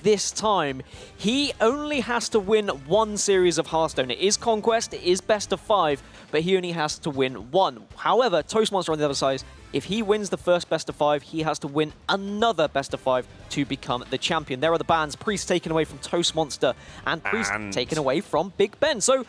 this time, he only has to win one series of Hearthstone. It is Conquest, it is best of 5, but he only has to win one. However, Toastmonster on the other side, if he wins the first best of 5, he has to win another best of 5 to become the champion. There are the bans. Priest taken away from Toastmonster and Priest taken away from BigBen. So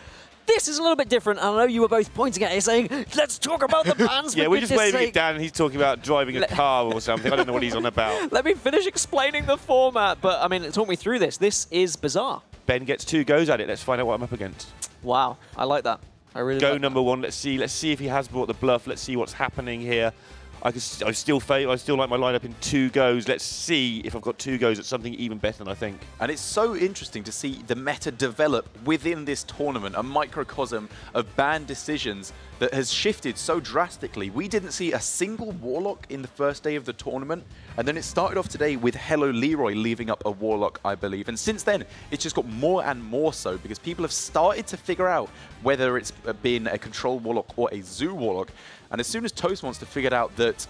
this is a little bit different. I know you were both pointing at it saying, let's talk about the bans. Yeah, we're just waving it down and he's talking about driving a car or something. I don't know what he's on about. Let me finish explaining the format. But, I mean, talk me through this. This is bizarre. Ben gets 2 goes at it. Let's find out what I'm up against. Wow, I like that. I really Go like number 1. Let's see if he has brought the bluff. Let's see what's happening here. I still like my lineup in 2 goes. Let's see if I've got 2 goes at something even better than I think. And it's so interesting to see the meta develop within this tournament, a microcosm of ban decisions that has shifted so drastically. We didn't see a single Warlock in the first day of the tournament, and then it started off today with Hello Leroy leaving up a Warlock, I believe. And since then, it's just got more and more so because people have started to figure out whether it's been a Control Warlock or a Zoo Warlock. And as soon as Toastmonster figured out that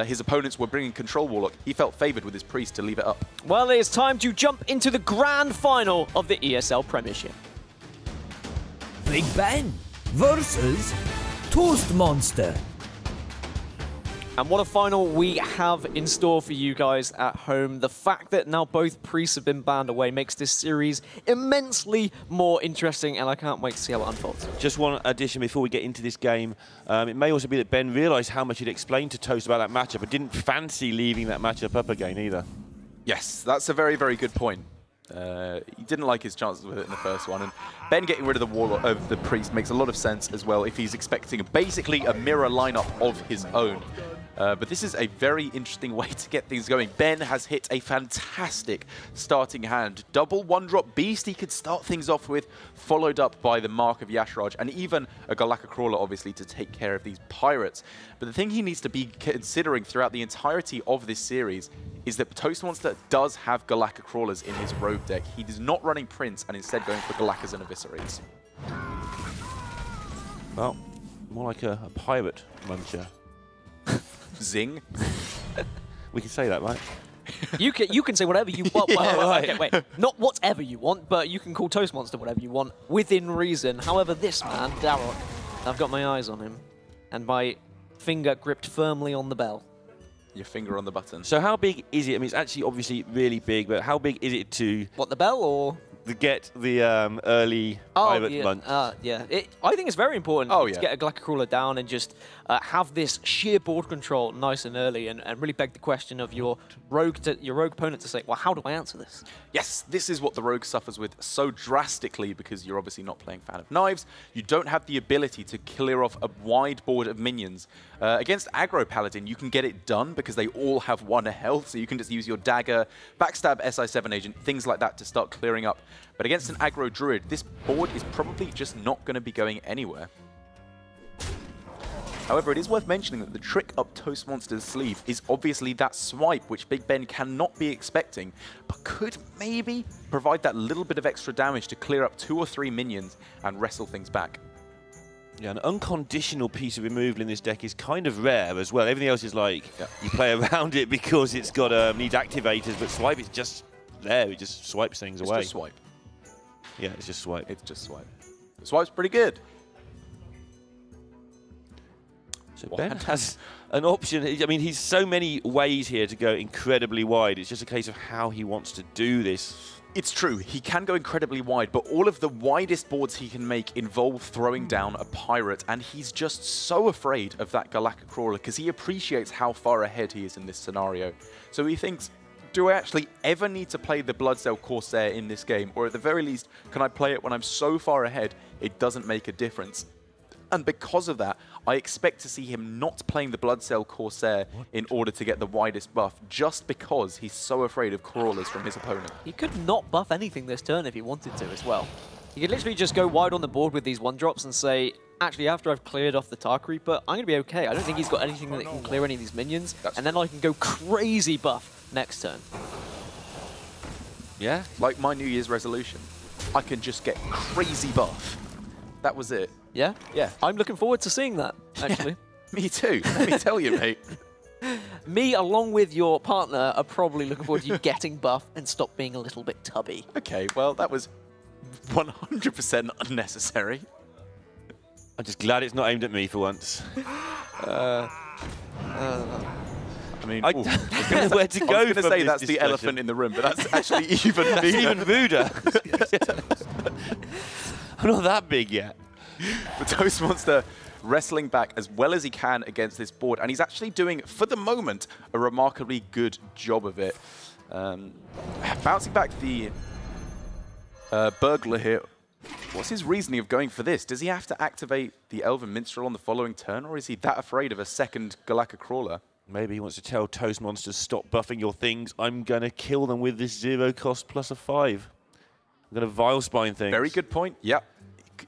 his opponents were bringing Control Warlock, he felt favored with his Priest to leave it up. Well, it's time to jump into the grand final of the ESL Premiership. BigBen versus Toastmonster. And what a final we have in store for you guys at home. The fact that now both Priests have been banned away makes this series immensely more interesting, and I can't wait to see how it unfolds. Just one addition before we get into this game. It may also be that Ben realised how much he'd explained to Toast about that matchup, but didn't fancy leaving that matchup up again either. Yes, that's a very, very good point. He didn't like his chances with it in the first one, and Ben getting rid of the Warlock of the Priest makes a lot of sense as well if he's expecting basically a mirror lineup of his own. But this is a very interesting way to get things going. Ben has hit a fantastic starting hand. Double 1-drop Beast he could start things off with, followed up by the Mark of Yashraj, and even a Galaka Crawler, obviously, to take care of these pirates. But the thing he needs to be considering throughout the entirety of this series is that Toastmonster does have Galaka Crawlers in his rogue deck. He is not running Prince and instead going for Galakas and Eviscerates. Well, more like a pirate muncher. Zing. We can say that, right? You can say whatever you want. Okay, wait. Not whatever you want, but you can call Toastmonster whatever you want, within reason. However, this man, Darroch, I've got my eyes on him, and my finger gripped firmly on the bell. Your finger on the button. So how big is it? I mean, it's actually obviously really big, but how big is it to... What, the bell, or...? To get the early pirate munch? Yeah. I think it's very important to get a Galaka Crawler down and just have this sheer board control nice and early, and really beg the question of your rogue opponent to say, well, how do I answer this? Yes, this is what the rogue suffers with so drastically because you're obviously not playing Fan of Knives. You don't have the ability to clear off a wide board of minions. Against aggro Paladin, you can get it done because they all have 1 health, so you can just use your dagger, backstab SI7 agent, things like that to start clearing up. But against an aggro druid, this board is probably just not going to be going anywhere. However, it is worth mentioning that the trick up Toastmonster's sleeve is obviously that swipe, which BigBen cannot be expecting, but could maybe provide that little bit of extra damage to clear up 2 or 3 minions and wrestle things back. Yeah, an unconditional piece of removal in this deck is kind of rare as well. Everything else is like, you play around it because it's got needs activators, but swipe is just there. It just swipes things away. It's just swipe. Yeah, it's just swipe. It's just swipe. The swipe's pretty good. So Ben has an option. I mean, he's so many ways here to go incredibly wide. It's just a case of how he wants to do this. It's true, he can go incredibly wide, but all of the widest boards he can make involve throwing down a pirate, and he's just so afraid of that Galaka Crawler because he appreciates how far ahead he is in this scenario. So he thinks, do I actually ever need to play the Bloodcell Corsair in this game? Or at the very least, can I play it when I'm so far ahead it doesn't make a difference? And because of that, I expect to see him not playing the Bloodcell Corsair in order to get the widest buff, just because he's so afraid of crawlers from his opponent. He could not buff anything this turn if he wanted to as well. He could literally just go wide on the board with these 1-drops and say, actually, after I've cleared off the Tar Creeper, I'm going to be okay. I don't think he's got anything that can clear any of these minions, and then I can go crazy buff next turn. Yeah, like my New Year's resolution. I can just get crazy buff. That was it. Yeah? Yeah. I'm looking forward to seeing that, actually. Yeah, me too. Let me tell you, mate. me, along with your partner, are probably looking forward to you getting buff and stop being a little bit tubby. Okay, well, that was 100% unnecessary. I'm just glad it's not aimed at me for once. I mean, I don't know where to go. I was going to say that's discussion. the elephant in the room, but that's actually even It's meaner. even ruder. I'm not that big yet. But Toastmonster wrestling back as well as he can against this board, and he's actually doing, for the moment, a remarkably good job of it. Bouncing back the burglar here. What's his reasoning of going for this? Does he have to activate the Elven Minstrel on the following turn, or is he that afraid of a second Galactic Crawler? Maybe he wants to tell Toastmonsters, stop buffing your things. I'm going to kill them with this 0 cost plus a 5. I'm going to Vile Spine things. Very good point. Yep.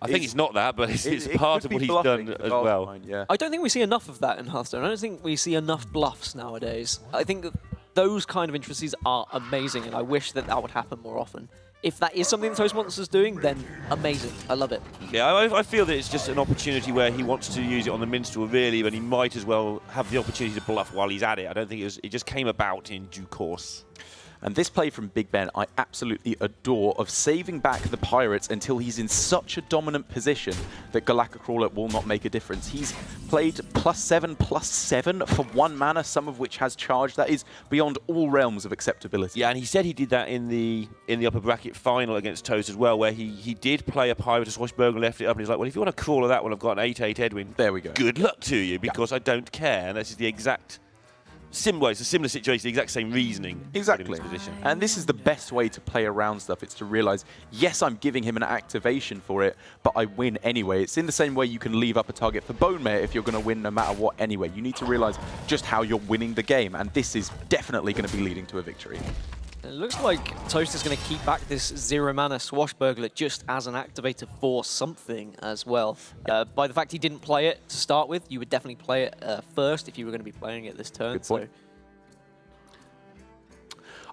I think it's not that, but it's part of what he's done as well. Spine, yeah. I don't think we see enough of that in Hearthstone. I don't think we see enough bluffs nowadays. I think that those kind of intricacies are amazing, and I wish that that would happen more often. If that is something that Toastmonster's doing, then amazing. I love it. Yeah, I feel that it's just an opportunity where he wants to use it on the Minstrel, really, but he might as well have the opportunity to bluff while he's at it. I don't think it just came about in due course. And this play from BigBen, I absolutely adore, of saving back the Pirates until he's in such a dominant position that Galactic Crawler will not make a difference. He's played +7/+7 for 1 mana, some of which has charge. That is beyond all realms of acceptability. Yeah, and he said he did that in the upper bracket final against Toast as well, where he did play a Pirate, a Swashbuckler, left it up, and he's like, well, if you want to Crawler that one, I've got an 8/8 Edwin. There we go. Good luck to you, because I don't care. And this is the exact... Well, it's a similar situation, the exact same reasoning. Exactly. And this is the best way to play around stuff. It's to realize, yes, I'm giving him an activation for it, but I win anyway. It's in the same way you can leave up a target for Bone Mare if you're going to win no matter what anyway. You need to realize just how you're winning the game, and this is definitely going to be leading to a victory. It looks like Toast is going to keep back this 0 mana Swashbuckler just as an activator for something as well. By the fact he didn't play it to start with, you would definitely play it first if you were going to be playing it this turn. Good point.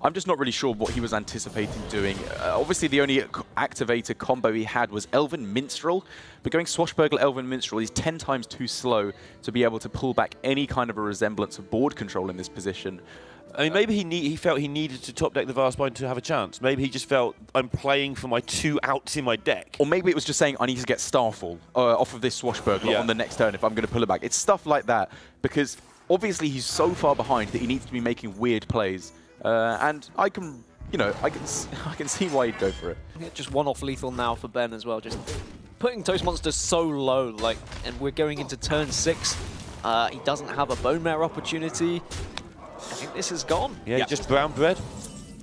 I'm just not really sure what he was anticipating doing. Obviously, the only activator combo he had was Elven Minstrel, but going Swashbuckler Elven Minstrel is 10 times too slow to be able to pull back any kind of a resemblance of board control in this position. I mean, maybe he felt he needed to top deck the Vile Spine to have a chance. Maybe he just felt, I'm playing for my 2 outs in my deck. Or maybe it was just saying, I need to get Starfall off of this Swashbuckler on the next turn if I'm going to pull it back. It's stuff like that, because obviously he's so far behind that he needs to be making weird plays. And I can, I can see why he'd go for it. Just 1-off lethal now for Ben as well. Just putting Toastmonster so low, and we're going into turn 6. He doesn't have a Bone Mare opportunity. I think this is gone. Yeah, just brown bread.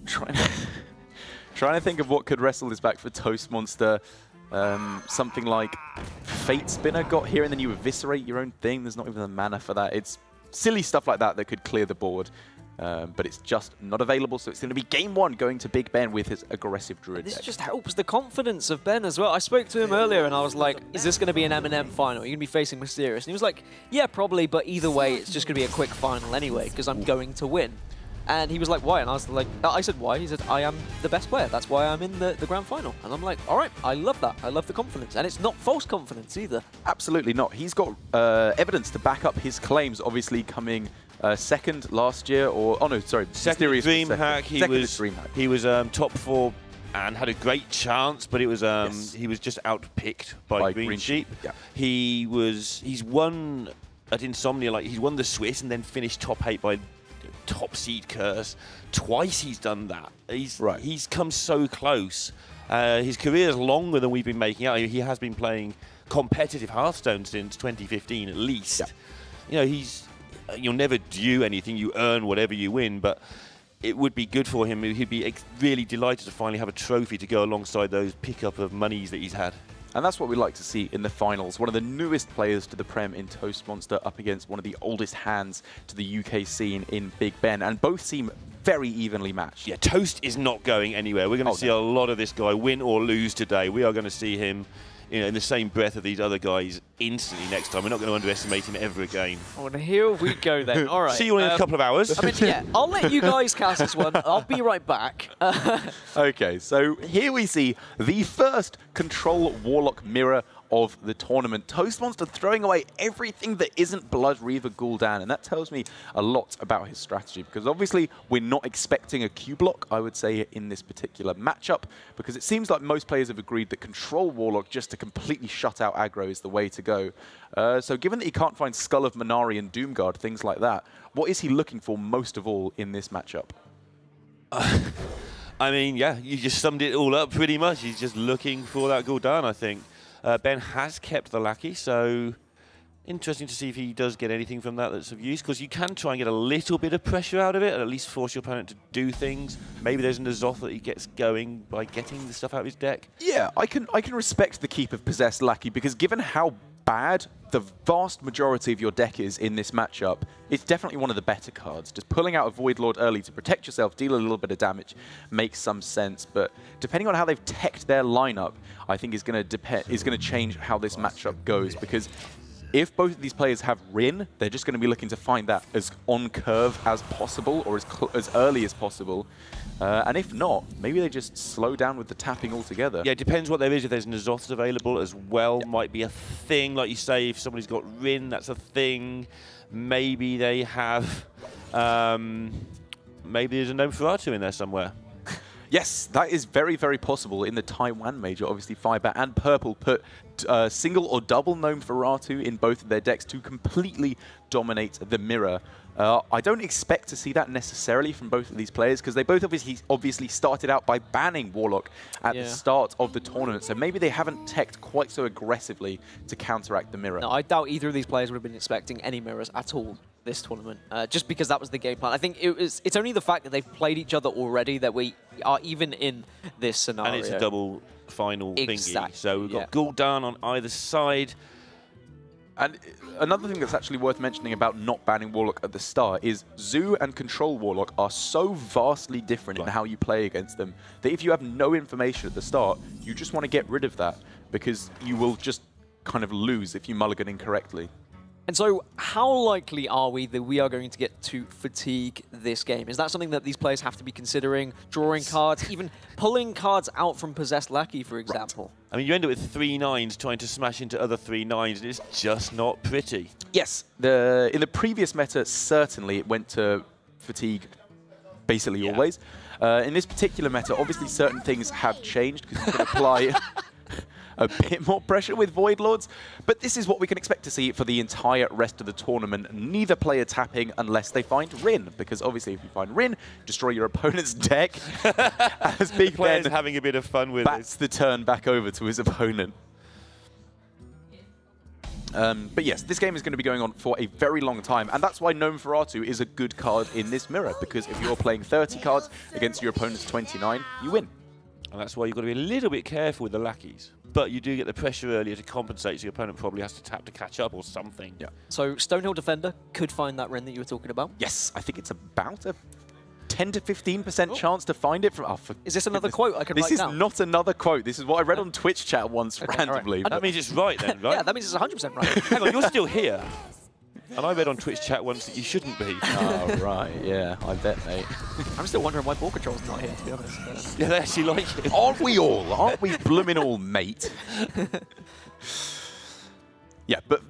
Trying to think of what could wrestle this back for Toastmonster. Something like Fate Spinner got here, and then you eviscerate your own thing. There's not even the mana for that. It's silly stuff like that that could clear the board. But it's just not available, so it's going to be game 1 going to BigBen with his aggressive Druid This deck. just helps the confidence of Ben as well. I spoke to him earlier and I was like, is this going to be an M&M final? Are you going to be facing Mysterious? And he was like, yeah, probably, but either way, it's just going to be a quick final anyway, because I'm going to win. And he was like, why? And I was like, I said, why? He said, I am the best player. That's why I'm in the grand final. And I'm like, all right, I love that. I love the confidence. And it's not false confidence either. Absolutely not. He's got evidence to back up his claims, obviously coming second last year, or Second DreamHack. He was top 4 and had a great chance, but it was he was just outpicked by Green Sheep. Yeah. He's won at Insomnia, he's won the Swiss and then finished top 8 by Top Seed Curse. Twice he's done that. He's come so close. His career is longer than we've been making out. He has been playing competitive Hearthstone since 2015 at least. Yeah. You'll never do anything. You earn whatever you win, but it would be good for him. He'd be really delighted to finally have a trophy to go alongside those pickup of monies that he's had. And that's what we like to see in the finals. One of the newest players to the Prem in Toastmonster up against one of the oldest hands to the UK scene in BigBen, and both seem very evenly matched. Yeah, Toast is not going anywhere. We're going to see a lot of this guy win or lose today. We are going to see him in the same breath of these other guys instantly next time. We're not going to underestimate him ever again. Oh, and here we go then. All right. See you in a couple of hours. I mean, yeah, I'll let you guys cast this one. I'll be right back. Okay, so here we see the first Control Warlock mirror of the tournament. Toastmonster throwing away everything that isn't Blood Reaver Gul'dan, and that tells me a lot about his strategy, because obviously we're not expecting a Q block, I would say, in this particular matchup, because it seems like most players have agreed that Control Warlock just to completely shut out aggro is the way to go. So given that he can't find Skull of Manari and Doomguard, things like that, what is he looking for most of all in this matchup? I mean, yeah, you just summed it all up pretty much. He's just looking for that Gul'dan, I think. Ben has kept the Lackey, so interesting to see if he does get anything from that that's of use, because you can try and get a little bit of pressure out of it, or at least force your opponent to do things. Maybe there's an Azoth that he gets going by getting the stuff out of his deck. Yeah, I can respect the keep of Possessed Lackey, because given how bad the vast majority of your deck is in this matchup, it's definitely one of the better cards. Just pulling out a Void Lord early to protect yourself, deal a little bit of damage, makes some sense. But depending on how they've teched their lineup, I think is going to change how this matchup goes. Because if both of these players have Rin, they're just going to be looking to find that as on curve as possible, or as early as possible. And if not, maybe they just slow down with the tapping altogether. Yeah, it depends what there is. If there's N'Zoths available as well, might be a thing. Like you say, if somebody's got Rin, that's a thing. Maybe they have... maybe there's a Gnome Ferratu in there somewhere. Yes, that is very, very possible. In the Taiwan Major, obviously Fiber and Purple put single or double Gnome Ferratu in both of their decks to completely dominate the mirror. I don't expect to see that necessarily from both of these players, because they both obviously started out by banning Warlock at the start of the tournament, so maybe they haven't teched quite so aggressively to counteract the mirror. No, I doubt either of these players would have been expecting any mirrors at all this tournament, just because that was the game plan. I think it's only the fact that they've played each other already that we are even in this scenario. And it's a double final thingy. So we've got Gul'dan on either side. And another thing that's actually worth mentioning about not banning Warlock at the start is Zoo and Control Warlock are so vastly different in how you play against them that if you have no information at the start, you just want to get rid of that, because you will just kind of lose if you mulligan incorrectly. And so how likely are we that we are going to get to fatigue this game? Is that something that these players have to be considering? Drawing cards, even pulling cards out from Possessed Lackey, for example? Right. I mean, you end up with 3 9s trying to smash into other 3 9s, and it's just not pretty. Yes, in the previous meta, certainly it went to fatigue basically always. In this particular meta, obviously certain things have changed, because you can apply... a bit more pressure with Void Lords, but this is what we can expect to see for the entire rest of the tournament. Neither player tapping unless they find Rin, because obviously if you find Rin, destroy your opponent's deck. As BigBen having a bit of fun with bats the turn back over to his opponent. But yes, this game is going to be going on for a very long time, and that's why Gnome Ferratu is a good card in this mirror, because if you're playing 30 cards against your opponent's 29, you win. And that's why you've got to be a little bit careful with the Lackeys. But you do get the pressure earlier to compensate, so your opponent probably has to tap to catch up or something. Yeah. So Stonehill Defender could find that Rin that you were talking about? Yes, I think it's about a 10 to 15% chance to find it. From. Is this another quote I can write down? This is not another quote. This is what I read on Twitch chat once randomly. Right. That means it's right then, right? Yeah, that means it's 100% right. Hang on, you're still here. And I read on Twitch chat once that you shouldn't be. Oh, right, yeah, I bet, mate. I'm still wondering why Ball Control's not here, to be honest. Yeah, they actually like it. Aren't we all? Aren't we bloomin' all, mate? Yeah, but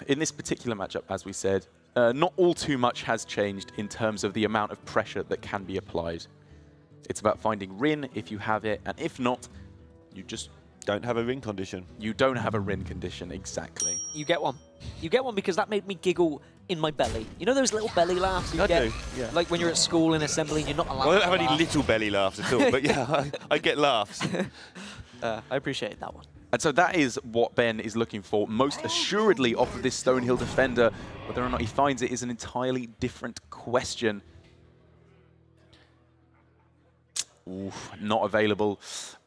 in this particular matchup, as we said, not all too much has changed in terms of the amount of pressure that can be applied. It's about finding Rin if you have it, and if not, you just... don't have a Rin condition. You don't have a Rin condition, exactly. You get one. You get one because that made me giggle in my belly. You know those little belly laughs you get? Yeah. Like when you're at school in assembly and you're not allowed to I don't have any little belly laughs at all, but yeah, I get laughs. I appreciate that one. And so that is what Ben is looking for most assuredly off of this Stonehill Defender. Whether or not he finds it is an entirely different question. Oof, not available.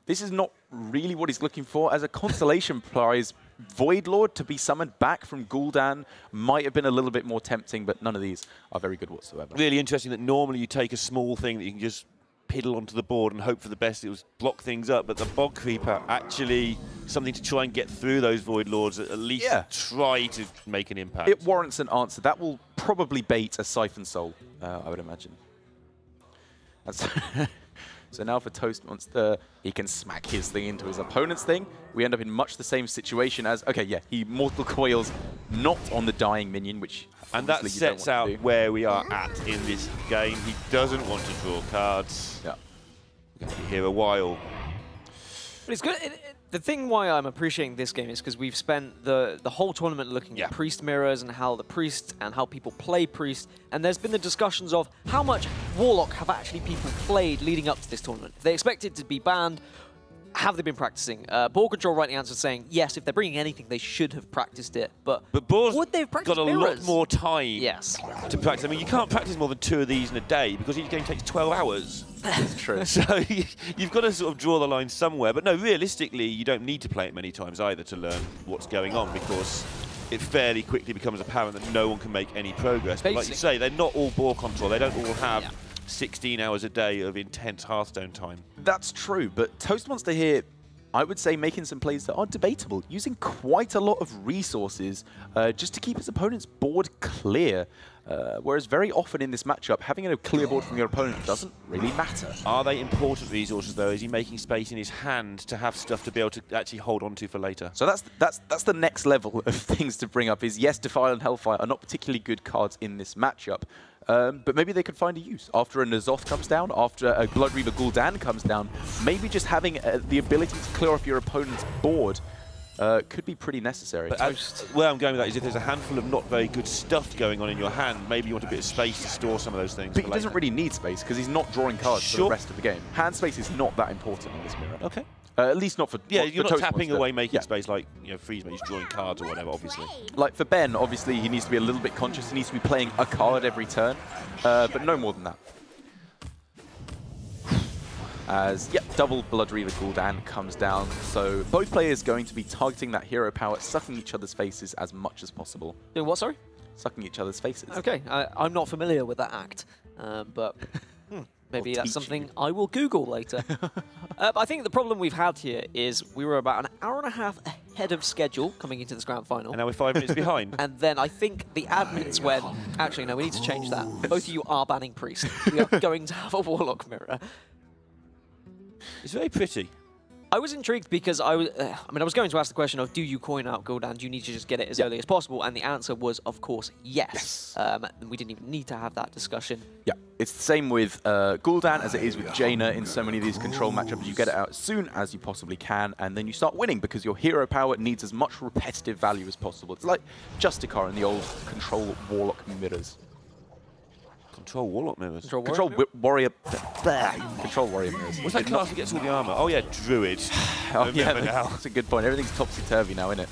This is not really what he's looking for. As a consolation prize, Void Lord to be summoned back from Gul'dan might have been a little bit more tempting, but none of these are very good whatsoever. Really interesting that normally you take a small thing that you can just piddle onto the board and hope for the best. It was block things up, but the Bog Creeper actually something to try and get through those Void Lords, at least try to make an impact. It warrants an answer. That will probably bait a Siphon Soul, I would imagine. That's so now for Toastmonster, he can smack his thing into his opponent's thing. We end up in much the same situation as, okay, yeah, he Mortal Coils not on the dying minion, which and that sets out where we are at in this game. He doesn't want to draw cards. Yeah. We're going to be here a while. But it's good. The thing why I'm appreciating this game is because we've spent the whole tournament looking at priest mirrors and how the priest and how people play priest, and there's been the discussions of how much warlock have actually people played leading up to this tournament. If they expect it to be banned, have they been practicing? Ball Control rightly answered saying yes. If they're bringing anything, they should have practiced it. But Ball's would they have practiced got a mirrors? lot more time to practice. I mean, you can't practice more than 2 of these in a day because each game takes 12 hours. That's true. So you've got to sort of draw the line somewhere. But no, realistically, you don't need to play it many times either to learn what's going on, because it fairly quickly becomes apparent that no one can make any progress. But like you say, they're not all ball control. They don't all have 16 hours a day of intense Hearthstone time. That's true, but Toastmonster here, I would say, making some plays that are debatable, using quite a lot of resources just to keep his opponent's board clear. Whereas very often in this matchup, having a clear board from your opponent doesn't really matter. Are they important resources, though? Is he making space in his hand to have stuff to be able to actually hold on to for later? So that's the next level of things to bring up is, yes, Defile and Hellfire are not particularly good cards in this matchup, but maybe they could find a use. After a N'Zoth comes down, after a Blood Reaver Gul'dan comes down, maybe just having the ability to clear off your opponent's board could be pretty necessary. But where I'm going with that is if there's a handful of not very good stuff going on in your hand, maybe you want a bit of space to store some of those things. But he doesn't really need space because he's not drawing cards for the rest of the game. Hand space is not that important in this mirror. Okay. At least not for you're not tapping away, making yeah. space like Freeze, he's drawing cards or whatever, obviously. Like for Ben, obviously he needs to be a little bit conscious. He needs to be playing a card every turn, but no more than that. As, double Blood Reaver Gul'dan comes down, so both players going to be targeting that hero power, sucking each other's faces as much as possible. Doing what, sorry? Sucking each other's faces. Okay, I'm not familiar with that act, but maybe that's something I will Google later. I think the problem we've had here is we were about an hour and a half ahead of schedule coming into this grand final. And now we're 5 minutes behind. And then I think the admins went, actually, no, we need to change that. Both of you are banning Priest. We are going to have a Warlock mirror. It's very pretty. I was intrigued because I was going to ask the question of, do you coin out Gul'dan? Do you need to just get it as early as possible? And the answer was, of course, yes. We didn't even need to have that discussion. Yeah, it's the same with Gul'dan as it is with Jaina in so many of these control matchups. You get it out as soon as you possibly can, and then you start winning because your hero power needs as much repetitive value as possible. It's like Justicar in the old control Warlock mirrors. Control Warlock mirrors. Control Warrior. Control Warrior mirrors. What's that class that gets all the armor? Oh yeah, Druid. Oh yeah, that's a good point. Everything's topsy-turvy now, isn't it?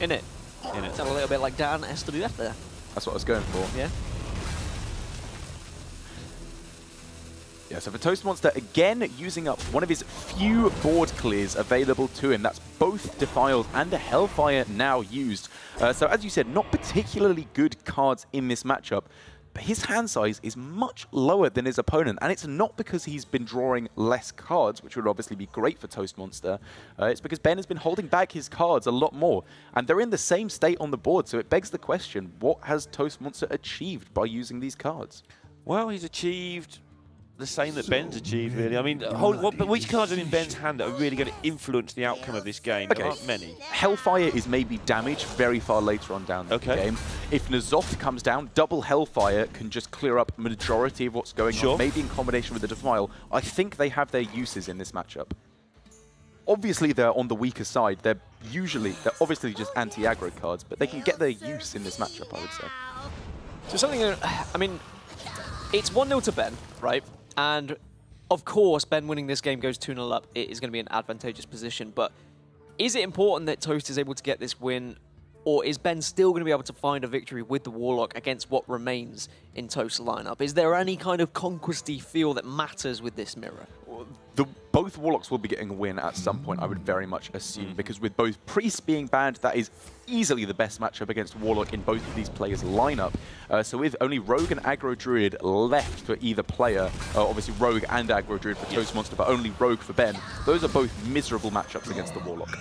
In it. Sound a little bit like Dan SWF there. That's what I was going for. Yeah. Yeah, so for Toastmonster, again, using up one of his few board clears available to him. That's both Defiled and a Hellfire now used. So as you said, not particularly good cards in this matchup. But his hand size is much lower than his opponent, and it's not because he's been drawing less cards, which would obviously be great for Toastmonster. It's because Ben has been holding back his cards a lot more, and they're in the same state on the board, so it begs the question, what has Toastmonster achieved by using these cards? Well, he's achieved the same that Ben's achieved, really. I mean, but which cards are in Ben's hand that are really going to influence the outcome of this game? There aren't many. Hellfire is maybe damaged very far later on down the game. If N'Zoth comes down, double Hellfire can just clear up majority of what's going on, maybe in combination with the Defile. I think they have their uses in this matchup. Obviously, they're on the weaker side. They're obviously just anti-aggro cards, but they can get their use in this matchup, I would say. So something, I mean, it's 1-0 to Ben, right? And of course, Ben winning this game goes 2-0 up. It is going to be an advantageous position. But is it important that Toast is able to get this win? Or is Ben still going to be able to find a victory with the Warlock against what remains in Toast's lineup? Is there any kind of conquesty feel that matters with this mirror? both Warlocks will be getting a win at some point, I would very much assume, because with both Priests being banned, that is easily the best matchup against Warlock in both of these players' lineup. So with only Rogue and Aggro Druid left for either player, obviously Rogue and Aggro Druid for Toastmonster, but only Rogue for Ben, those are both miserable matchups against the Warlock.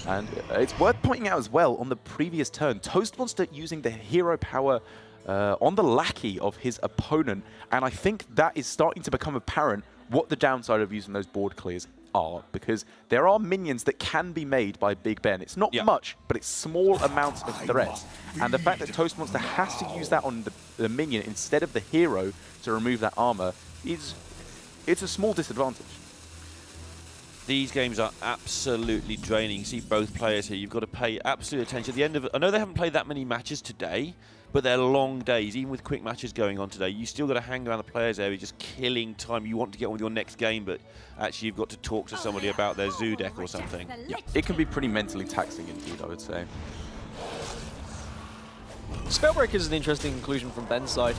And it's worth pointing out as well, on the previous turn, Toastmonster using the hero power on the lackey of his opponent, and I think that is starting to become apparent what the downside of using those board clears are, because there are minions that can be made by BigBen. It's not much, but it's small amounts of threats, and the fact that Toastmonster has to use that on the minion instead of the hero to remove that armor it's a small disadvantage. These games are absolutely draining. You see both players here. You've got to pay absolute attention. At the end of it, I know they haven't played that many matches today, but they're long days. Even with quick matches going on today, you still got to hang around the players' area, just killing time. You want to get on with your next game, but actually you've got to talk to somebody about their zoo deck or something. Yeah, it can be pretty mentally taxing indeed, I would say. Spellbreaker is an interesting inclusion from Ben's side.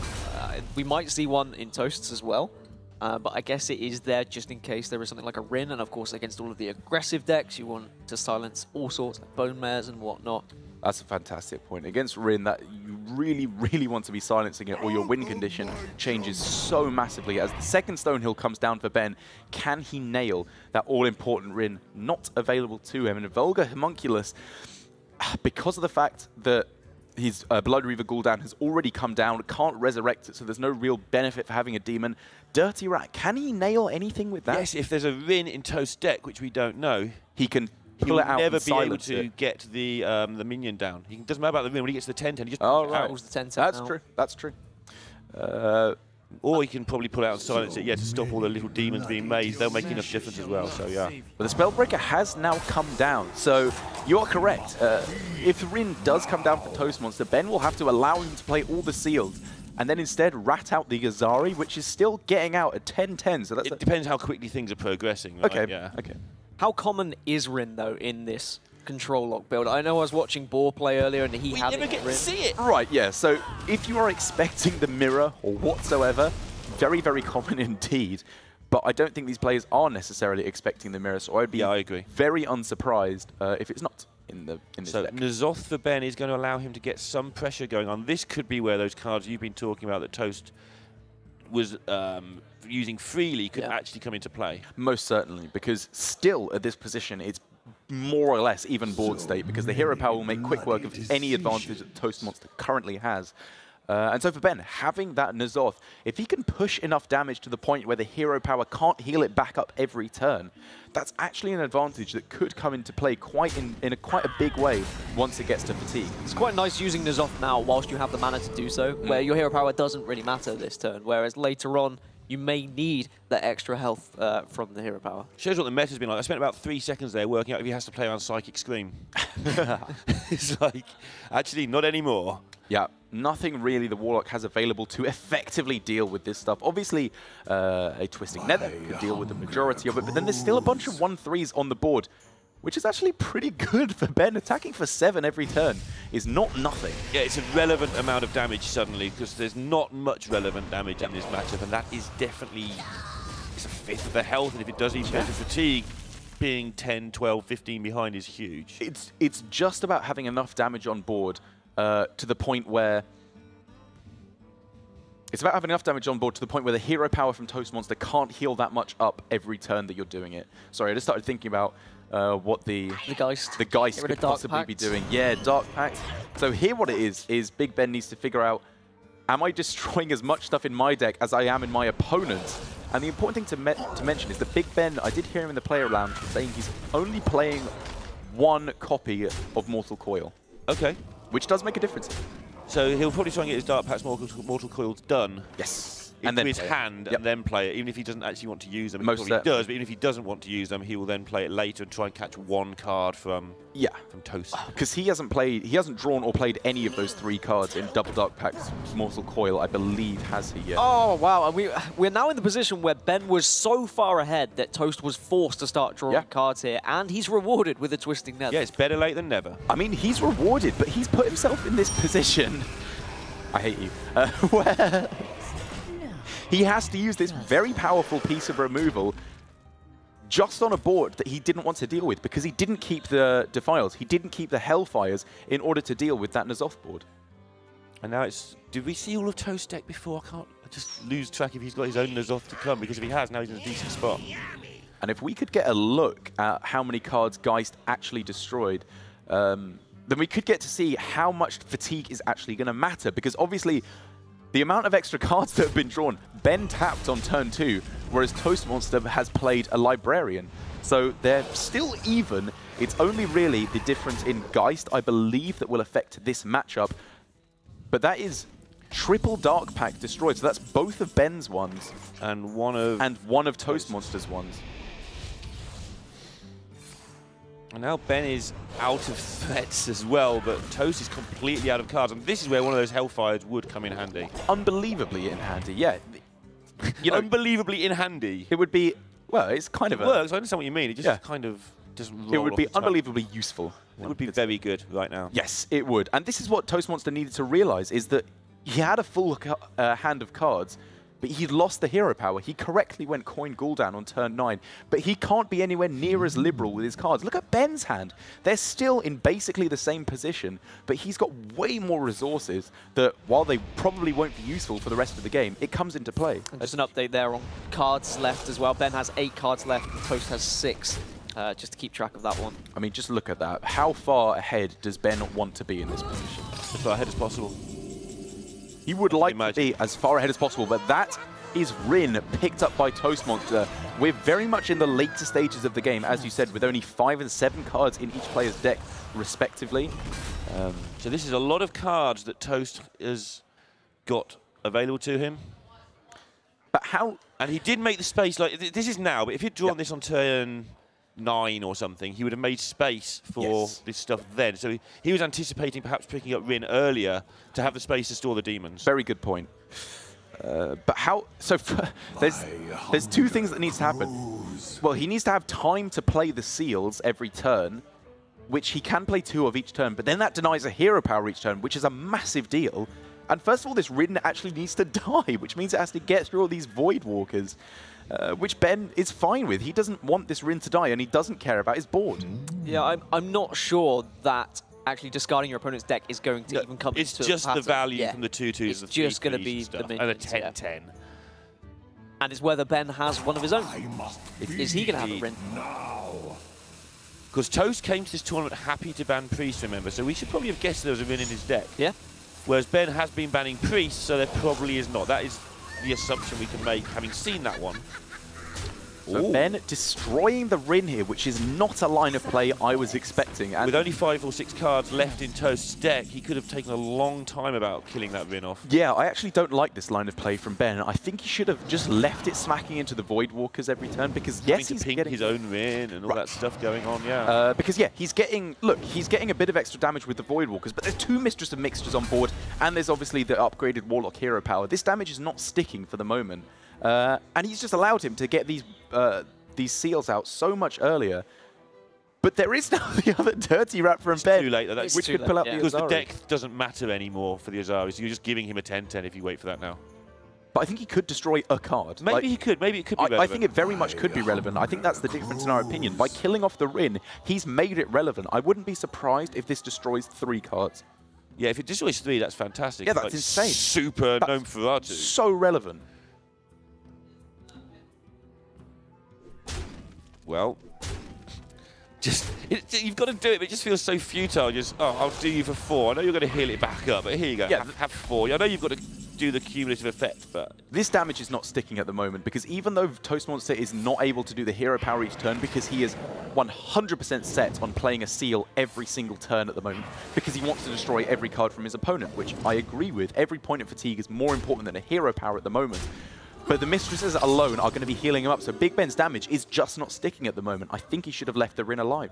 We might see one in Toasts as well. But I guess it is there just in case there is something like a Rin, and of course against all of the aggressive decks, you want to silence all sorts like Bone Mares and whatnot. That's a fantastic point. Against Rin, that you really, really want to be silencing it, or your win condition changes so massively. As the second Stonehill comes down for Ben, can he nail that all-important Rin not available to him? And Vulgar Homunculus, because of the fact that his Blood Reaver Gul'dan has already come down, can't resurrect it, so there's no real benefit for having a demon. Dirty Rat, can he nail anything with that? Yes, if there's a Rin in Toast deck, which we don't know, he can pull it out never and be able silence to it. get the minion down. He doesn't matter about the Rin. When he gets to the 10-10, he just pulls the 10-10 That's out. true. That's true. Or he can probably pull out and silence it, to stop all the little demons being made. They'll make enough difference as well, so yeah. But the Spellbreaker has now come down, so you are correct. If Rin does come down for Toastmonster, Ben will have to allow him to play all the seals, and then instead rat out the Azari, which is still getting out at 10-10. So that's it depends how quickly things are progressing. Right? Okay, yeah. okay. How common is Rin, though, in this control lock build? I know I was watching Boar play earlier, and he had never get to see it. Right, yeah, so if you are expecting the mirror or whatsoever, very, very common indeed. But I don't think these players are necessarily expecting the mirror, so I'd be I agree. very unsurprised if it's not in this So deck. N'Zoth for Ben is going to allow him to get some pressure going on. This could be where those cards you've been talking about that Toast was using freely could actually come into play. Most certainly, because still at this position, it's more or less even board state, because the hero power will make quick work of any advantage that Toastmonster currently has. And so for Ben, having that N'Zoth, if he can push enough damage to the point where the hero power can't heal it back up every turn, that's actually an advantage that could come into play quite in quite a big way once it gets to fatigue. It's quite nice using N'Zoth now whilst you have the mana to do so, where your hero power doesn't really matter this turn, whereas later on, you may need that extra health from the hero power. Shows what the meta's been like. I spent about 3 seconds there working out if he has to play around Psychic Scream. It's like, actually, not anymore. Yeah, nothing really the Warlock has available to effectively deal with this stuff. Obviously, a Twisting Nether could deal with the majority of it, but then there's still a bunch of 1/3s on the board, which is actually pretty good for Ben. Attacking for 7 every turn is not nothing. Yeah, it's a relevant amount of damage suddenly, because there's not much relevant damage in this matchup, and that is definitely, it's a fifth of the health, and if it does even go to fatigue, being 10, 12, 15 behind is huge. It's just about having enough damage on board to the point where the hero power from Toastmonster can't heal that much up every turn that you're doing it. Sorry, I just started thinking about what the Geist could possibly be doing. Yeah, Dark Pact. So here what it is BigBen needs to figure out, am I destroying as much stuff in my deck as I am in my opponent's? And the important thing to mention is that BigBen, I did hear him in the player lounge saying he's only playing 1 copy of Mortal Coil. Okay. Which does make a difference. So he'll probably try and get his Dark Pact Mortal Coils done. Yes. And then his hand and then play it, even if he doesn't actually want to use them. Most he probably does, but even if he doesn't want to use them, he will then play it later and try and catch 1 card from Toast. Because he hasn't drawn or played any of those 3 cards in Double Dark Pact Mortal Coil, I believe, has he yet? Oh, wow. And we're now in the position where Ben was so far ahead that Toast was forced to start drawing cards here, and he's rewarded with a Twisting Nether. Yeah, it's better late than never. I mean, he's rewarded, but he's put himself in this position. I hate you. Where He has to use this very powerful piece of removal just on a board that he didn't want to deal with because he didn't keep the Defiles, he didn't keep the Hellfires in order to deal with that N'Zoth board. And now it's... Did we see all of Toast's deck before? I just lose track if he's got his own N'Zoth to come, because if he has, now he's in a decent spot. And if we could get a look at how many cards Geist actually destroyed, then we could get to see how much fatigue is actually going to matter, because obviously the amount of extra cards that have been drawn, Ben tapped on turn 2, whereas Toastmonster has played a Librarian. So they're still even. It's only really the difference in Geist, I believe, that will affect this matchup. But that is triple Dark Pack destroyed, so that's both of Ben's ones. And one of Toastmonster's ones. And now Ben is out of threats as well, but Toast is completely out of cards. And this is where one of those Hellfires would come in handy. Unbelievably in handy, yeah. You know, unbelievably in handy. It would be, well, it's kind of It works, I understand what you mean. It just kind of doesn't roll. It would be off the tongue. unbelievably useful. It would be very good right now. Yes, it would. And this is what Toastmonster needed to realize, is that he had a full hand of cards, but he'd lost the hero power. He correctly went Coin Gul'dan on turn 9, but he can't be anywhere near as liberal with his cards. Look at Ben's hand. They're still in basically the same position, but he's got way more resources that, while they probably won't be useful for the rest of the game, it comes into play. And just an update there on cards left as well. Ben has 8 cards left, and Toast has 6. Just to keep track of that one. I mean, just look at that. How far ahead does Ben want to be in this position? As far ahead as possible. He would like to be as far ahead as possible, but that is Rin picked up by Toastmonster. We're very much in the later stages of the game, as you said, with only 5 and 7 cards in each player's deck, respectively. So this is a lot of cards that Toast has got available to him. But how... And he did make the space, like, this is now, but if he'd drawn this on turn 9 or something, he would have made space for this stuff then. So he was anticipating perhaps picking up Rin earlier to have the space to store the demons. Very good point. But how... So there's 2 things that needs to happen. Well, he needs to have time to play the seals every turn, which he can play 2 of each turn, but then that denies a hero power each turn, which is a massive deal. And first of all, this Rin actually needs to die, which means it has to get through all these Void Walkers. Which Ben is fine with. He doesn't want this Rin to die, and he doesn't care about his board. Yeah, I'm not sure that actually discarding your opponent's deck is going to even come It's to just the value from the 2/2s. It's just going to be the minions, and a 10/10. And it's whether Ben has one of his own. Is he going to have a Rin? Because Toast came to this tournament happy to ban Priest, remember, so we should probably have guessed there was a Rin in his deck. Yeah. Whereas Ben has been banning Priest, so there probably is not. That is the assumption we can make, having seen that one. So Ben destroying the Rin here, which is not a line of play I was expecting. And with only 5 or 6 cards left in Toast's deck, he could have taken a long time about killing that Rin off. Yeah, I actually don't like this line of play from Ben. I think he should have just left it smacking into the Void Walkers every turn, because yes, he's getting his own Rin and all that stuff going on, because yeah, he's getting a bit of extra damage with the Void Walkers, but there's 2 Mistress of Mixtures on board, and there's obviously the upgraded Warlock hero power. This damage is not sticking for the moment. And he's just allowed him to get these seals out so much earlier. But there is now the other dirty rat from Ben, too late, though. which could pull out the because Azari. the deck doesn't matter anymore for the Azaris. You're just giving him a 10/10 if you wait for that now. But I think he could destroy a card. Maybe he could. Maybe it could be relevant. I think it very much could be relevant. I think that's the difference in our opinion. By killing off the Rin, he's made it relevant. I wouldn't be surprised if this destroys 3 cards. Yeah, if it destroys 3, that's fantastic. Yeah, that's insane. Super known for so relevant. Well, you've got to do it, but it just feels so futile. Just, oh, I'll do you for 4. I know you're going to heal it back up, but here you go. Yeah, have 4. I know you've got to do the cumulative effect, but... This damage is not sticking at the moment, because even though Toastmonster is not able to do the hero power each turn, because he is 100% set on playing a seal every single turn at the moment, because he wants to destroy every card from his opponent, which I agree with. Every point of fatigue is more important than a hero power at the moment. But the Mistresses alone are going to be healing him up, so Big Ben's damage is just not sticking at the moment. I think he should have left the Rin alive.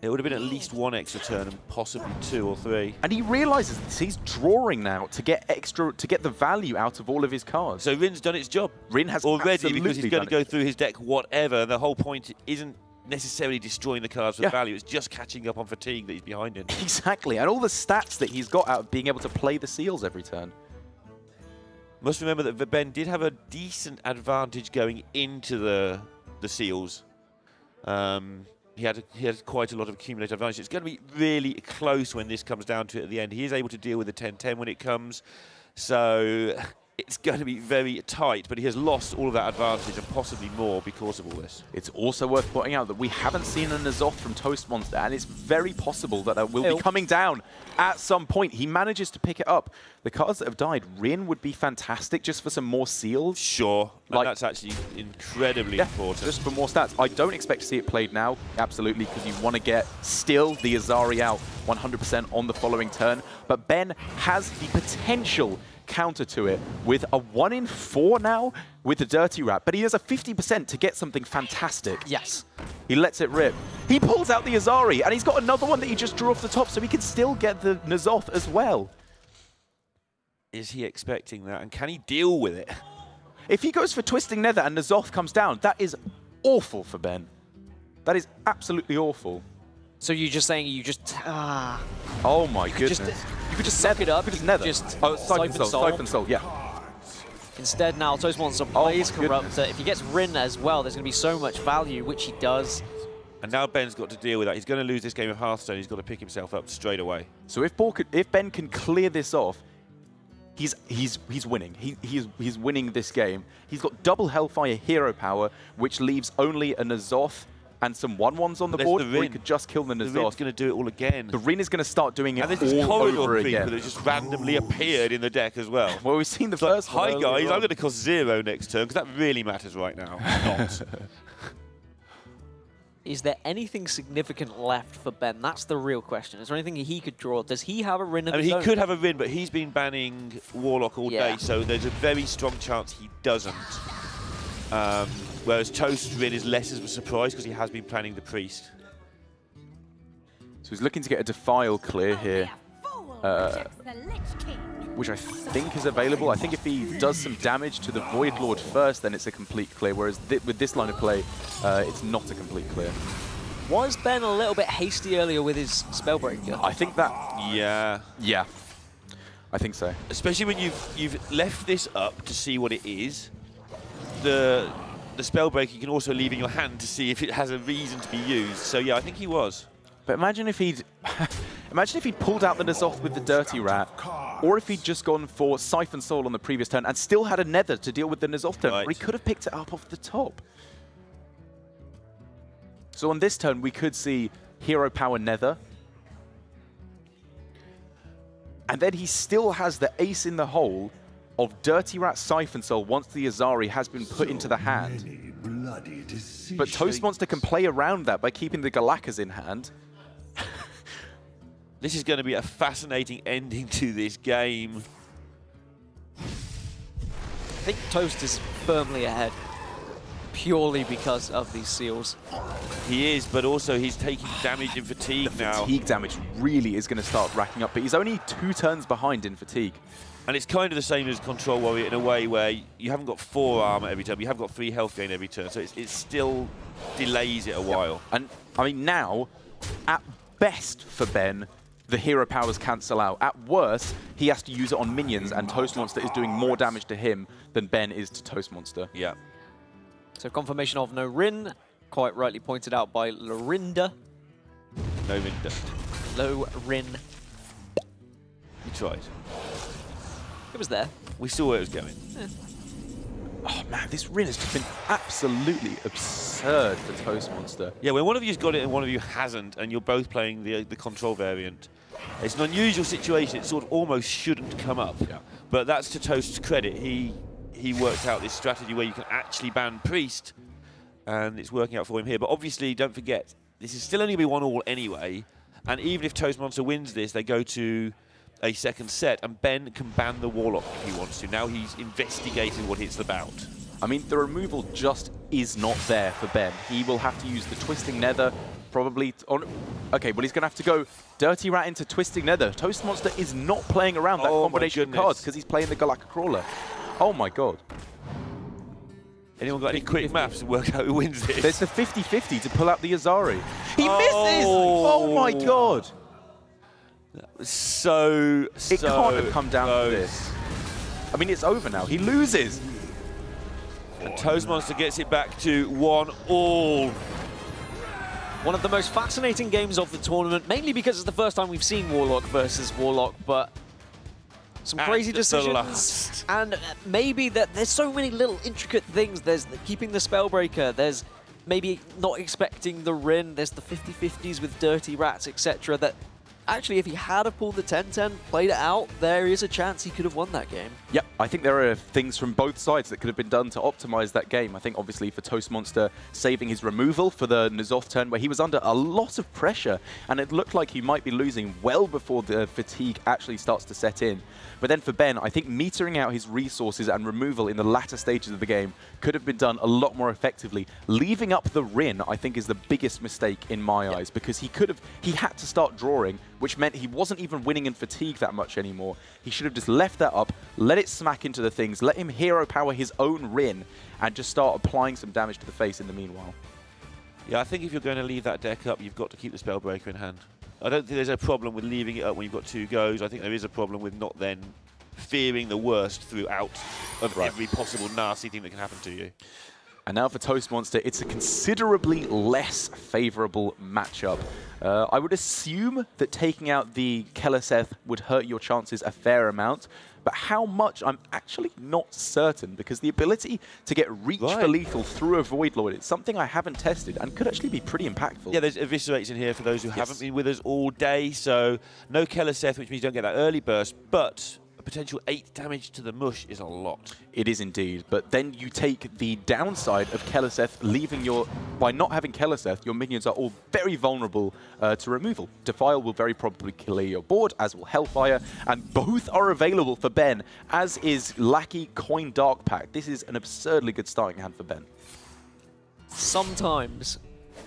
It would have been at least 1 extra turn and possibly 2 or 3. And he realizes this. He's drawing now to get the value out of all of his cards. So Rin's done its job. Rin has already, because he's going to go through his deck whatever. The whole point isn't necessarily destroying the cards with value. It's just catching up on fatigue that he's behind in. Exactly. And all the stats that he's got out of being able to play the seals every turn. Must remember that BigBen did have a decent advantage going into the seals. He had quite a lot of accumulated advantage. It's going to be really close when this comes down to it at the end. He is able to deal with the 10-10 when it comes, so it's going to be very tight, but he has lost all of that advantage and possibly more because of all this. It's also worth pointing out that we haven't seen a N'Zoth from Toastmonster, and it's very possible that it will be coming down at some point. He manages to pick it up. The cards that have died, Rin would be fantastic just for some more seals. Sure, like, that's actually incredibly important. Just for more stats. I don't expect to see it played now, absolutely, because you want to get still the Azari out 100% on the following turn. But Ben has the potential counter to it with a 1 in 4 now with the Dirty Rat, but he has a 50% to get something fantastic. Yes. He lets it rip. He pulls out the Azari, and he's got another one that he just drew off the top, so he can still get the N'Zoth as well. Is he expecting that, and can he deal with it? If he goes for Twisting Nether and N'Zoth comes down, that is awful for Ben. That is absolutely awful. So you're just saying you just... Oh my goodness. You could just suck it up. You could just Nether. Siphon Soul, yeah. Instead now, Toastmonster plays Corruptor. If he gets Rin as well, there's going to be so much value, which he does. And now Ben's got to deal with that. He's going to lose this game of Hearthstone. He's got to pick himself up straight away. So if Ben can clear this off, he's winning. He's winning this game. He's got double Hellfire hero power, which leaves only a N'Zoth and some 1/1s on the board, or he could just kill the N'Zoth. The Rin's going to do it all again. The Rin is going to start doing it and there's this all corridor over creeper again. that just randomly appeared in the deck as well. Well, we've seen the first one. Hi guys, I'm going to cost 0 next turn, because that really matters right now. Not. Is there anything significant left for Ben? That's the real question. Is there anything he could draw? Does he have a Rin of his own? He could have a Rin, but he's been banning Warlock all day, so there's a very strong chance he doesn't. Whereas Toast's Rin is less of a surprise because he has been planning the Priest. So he's looking to get a Defile clear here, which I think is available. I think if he does some damage to the Void Lord first, then it's a complete clear, whereas with this line of play, it's not a complete clear. Was Ben a little bit hasty earlier with his Spellbreaker? I think that... Yeah. Yeah. I think so. Especially when you've left this up to see what it is. The Spellbreaker you can also leave in your hand to see if it has a reason to be used. So yeah, I think he was. But imagine if he'd pulled out the N'Zoth with the Dirty Rat, or if he'd just gone for Siphon Soul on the previous turn and still had a Nether to deal with the N'Zoth turn, or he could have picked it up off the top. So on this turn, we could see Hero Power Nether. And then he still has the ace in the hole of Dirty Rat Siphon Soul once the Azari has been put into the hand. But Toastmonster can play around that by keeping the Galakas in hand. This is going to be a fascinating ending to this game. I think Toast is firmly ahead, purely because of these seals. He is, but also he's taking damage in fatigue now. Fatigue damage really is going to start racking up, but he's only 2 turns behind in fatigue. And it's kind of the same as Control Warrior in a way where you haven't got 4 armor every turn, but you have got 3 health gain every turn, so it still delays it a while. And I mean now, at best for Ben, the hero powers cancel out. At worst, he has to use it on minions, and Toastmonster is doing more damage to him than Ben is to Toastmonster. Yeah. So confirmation of no Rin, quite rightly pointed out by Lorinda. No Rin. Low Rin. You tried. It was there. We saw where it was going. Yeah. Oh man, this Rin has just been absolutely absurd for Toastmonster. Yeah, when one of you's got it and one of you hasn't, and you're both playing the control variant, it's an unusual situation. It sort of almost shouldn't come up. Yeah. But that's to Toast's credit. He worked out this strategy where you can actually ban Priest, and it's working out for him here. But obviously, don't forget, this is still only going to be 1-1 anyway. And even if Toastmonster wins this, they go to a second set, and Ben can ban the Warlock if he wants to. Now he's investigating what it's about. I mean, the removal just is not there for Ben. He will have to use the Twisting Nether, probably on... Okay, well, he's going to have to go Dirty Rat into Twisting Nether. Toastmonster is not playing around that combination of cards because he's playing the Galactic Crawler. Oh my god. Anyone got any quick maps to work out who wins this? There's the 50-50 to pull out the Azari. He misses! Oh my god. It can't have come down to this. I mean, it's over now. He loses. And Toastmonster gets it back to 1-all. One of the most fascinating games of the tournament, mainly because it's the first time we've seen Warlock versus Warlock, but some crazy decisions. And maybe that there's so many little intricate things. There's keeping the Spellbreaker, there's maybe not expecting the Rin, there's the 50-50s with Dirty Rats, etc. that actually, if he had have pulled the 10-10, played it out, there is a chance he could have won that game. Yep, I think there are things from both sides that could have been done to optimize that game. I think obviously for Toastmonster saving his removal for the N'Zoth turn where he was under a lot of pressure and it looked like he might be losing well before the fatigue actually starts to set in. But then for Ben, I think metering out his resources and removal in the latter stages of the game could have been done a lot more effectively. Leaving up the Rin, I think, is the biggest mistake in my eyes because he had to start drawing, which meant he wasn't even winning in fatigue that much anymore. He should have just left that up, let it smack into the things, let him hero power his own Rin, and just start applying some damage to the face in the meanwhile. Yeah, I think if you're going to leave that deck up, you've got to keep the Spellbreaker in hand. I don't think there's a problem with leaving it up when you've got 2 goes. I think there is a problem with not then fearing the worst throughout of every possible nasty thing that can happen to you. And now for Toastmonster, it's a considerably less favourable matchup. I would assume that taking out the Keleseth would hurt your chances a fair amount, but how much, I'm actually not certain, because the ability to get reach for lethal through a Void Lord, it's something I haven't tested and could actually be pretty impactful. Yeah, there's eviscerates in here for those who haven't been with us all day, so no Keleseth, which means you don't get that early burst, but a potential 8 damage to the mush is a lot. It is indeed, but then you take the downside of Keleseth leaving by not having Keleseth, your minions are all very vulnerable to removal. Defile will very probably clear your board, as will Hellfire, and both are available for Ben, as is Lackey Coin Dark Pact. This is an absurdly good starting hand for Ben. Sometimes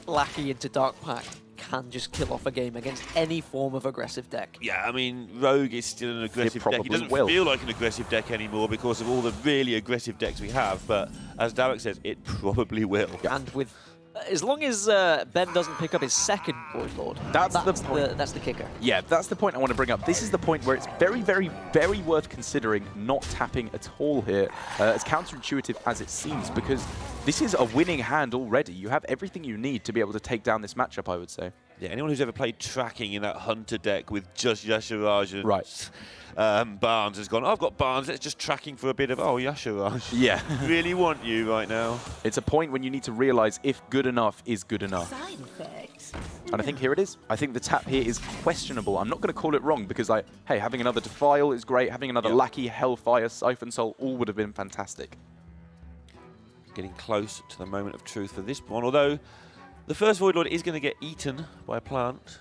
Lackey into Dark Pact can just kill off a game against any form of aggressive deck. Yeah, I mean, Rogue is still an aggressive deck. He doesn't feel like an aggressive deck anymore because of all the really aggressive decks we have, but as Derek says, it probably will. Yeah. And with, as long as Ben doesn't pick up his second Void Lord, that's the kicker. Yeah, that's the point I want to bring up. This is the point where it's very, very, very worth considering not tapping at all here, as counterintuitive as it seems, because this is a winning hand already. You have everything you need to be able to take down this matchup, I would say. Yeah, anyone who's ever played tracking in that Hunter deck with just Yasharaj and Barnes has gone, I've got Barnes, let's just tracking for a bit of, oh, Yasharaj. Yeah. Really want you right now. It's a point when you need to realize if good enough is good enough. Side effects. And I think here it is. I think the tap here is questionable. I'm not going to call it wrong because, like, hey, having another Defile is great. Having another Lackey, Hellfire, Siphon Soul, all would have been fantastic. Getting close to the moment of truth for this one, although the first Void Lord is going to get eaten by a plant.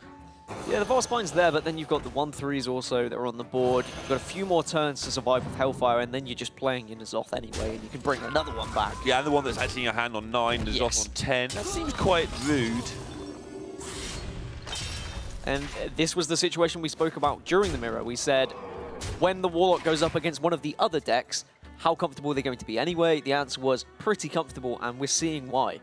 Yeah, the Volspine's there, but then you've got the 1-3s also that are on the board. You've got a few more turns to survive with Hellfire, and then you're just playing your N'Zoth anyway, and you can bring another one back. Yeah, and the one that's actually in your hand on 9, N'Zoth on 10. That seems quite rude. And this was the situation we spoke about during the mirror. We said, when the Warlock goes up against one of the other decks, how comfortable are they going to be anyway? The answer was pretty comfortable, and we're seeing why.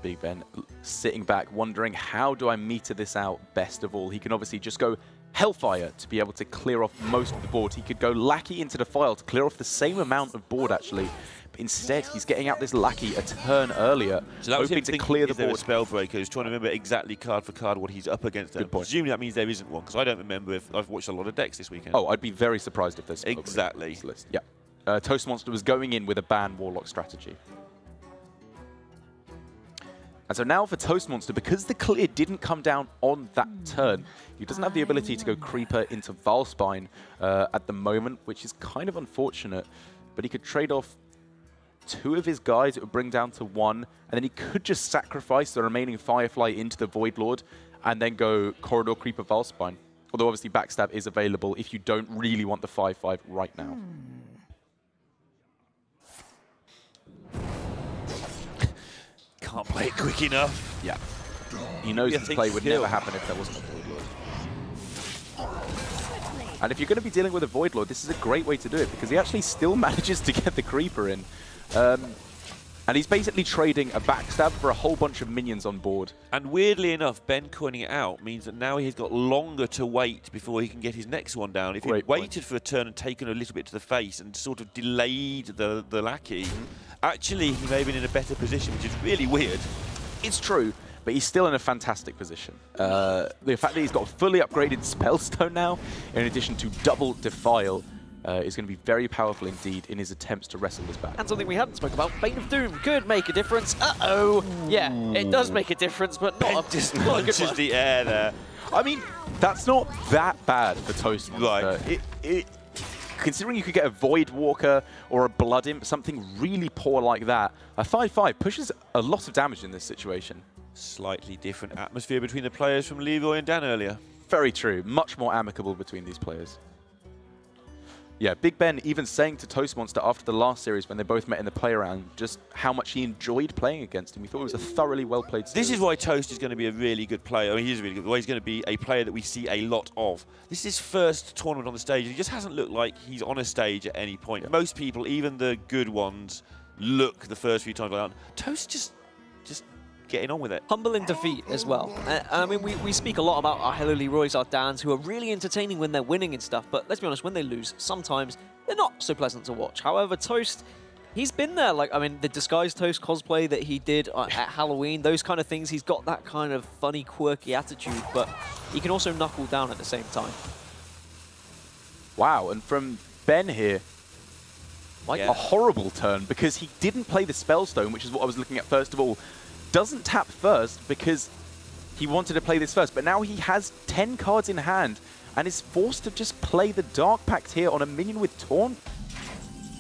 BigBen sitting back, wondering how do I meter this out best of all. He can obviously just go Hellfire to be able to clear off most of the board. He could go Lackey into Defile to clear off the same amount of board, actually. But instead, he's getting out this Lackey a turn earlier, so that was hoping to clear the board. Spellbreaker. He's trying to remember exactly card for card what he's up against. Good point. Presumably that means there isn't one, because I don't remember if I've watched a lot of decks this weekend. Oh, I'd be very surprised if there's exactly. This list. Yeah. Toastmonster was going in with a ban Warlock strategy. And so now for Toastmonster, because the clear didn't come down on that turn, he doesn't have the ability to go Creeper into Valspine at the moment, which is kind of unfortunate. But he could trade off 2 of his guys, it would bring down to 1, and then he could just sacrifice the remaining Firefly into the Void Lord and then go Corridor Creeper Valspine. Although obviously Backstab is available if you don't really want the 5/5 right now. Can't play it quick enough. Yeah. He knows this play would never happen if there wasn't a Void Lord. And if you're going to be dealing with a Void Lord, this is a great way to do it because he actually still manages to get the Creeper in. And And he's basically trading a backstab for a whole bunch of minions on board. And weirdly enough, Ben coining it out means that now he's got longer to wait before he can get his next one down. If he waited for a turn and taken a little bit to the face and sort of delayed the lackey, actually he may have been in a better position, which is really weird. It's true, but he's still in a fantastic position. The fact that he's got a fully upgraded Spellstone now, in addition to double Defile, is going to be very powerful indeed in his attempts to wrestle this back. And something we hadn't spoken about, Bane of Doom could make a difference. Uh-oh! Yeah, it does make a difference, but not just not a good launches one. the air there. I mean, that's not that bad for Toastmonster. Right. Considering you could get a Void Walker or a Blood Imp, something really poor like that, a 5/5 pushes a lot of damage in this situation. Slightly different atmosphere between the players from Leroy and Dan earlier. Very true. Much more amicable between these players. Yeah, BigBen even saying to Toastmonster after the last series when they both met in the play round just how much he enjoyed playing against him. He thought it was a thoroughly well-played series. This is why Toast is going to be a really good player. I mean, he is really good. Why he's going to be a player that we see a lot of. This is his first tournament on the stage. He just hasn't looked like he's on a stage at any point. Yeah. Most people, even the good ones, look the first few times like that. Toast just getting on with it. Humble in defeat as well. I mean, we speak a lot about our Hello Leroys, our Dans, who are really entertaining when they're winning and stuff, but let's be honest, when they lose, sometimes they're not so pleasant to watch. However, Toast, he's been there. Like, I mean, the disguised Toast cosplay that he did at Halloween, those kind of things, he's got that kind of funny, quirky attitude, but he can also knuckle down at the same time. Wow, and from Ben here, like a horrible turn, because he didn't play the Spellstone, which is what I was looking at first of all. Doesn't tap first because he wanted to play this first, but now he has 10 cards in hand and is forced to just play the Dark Pact here on a minion with Taunt.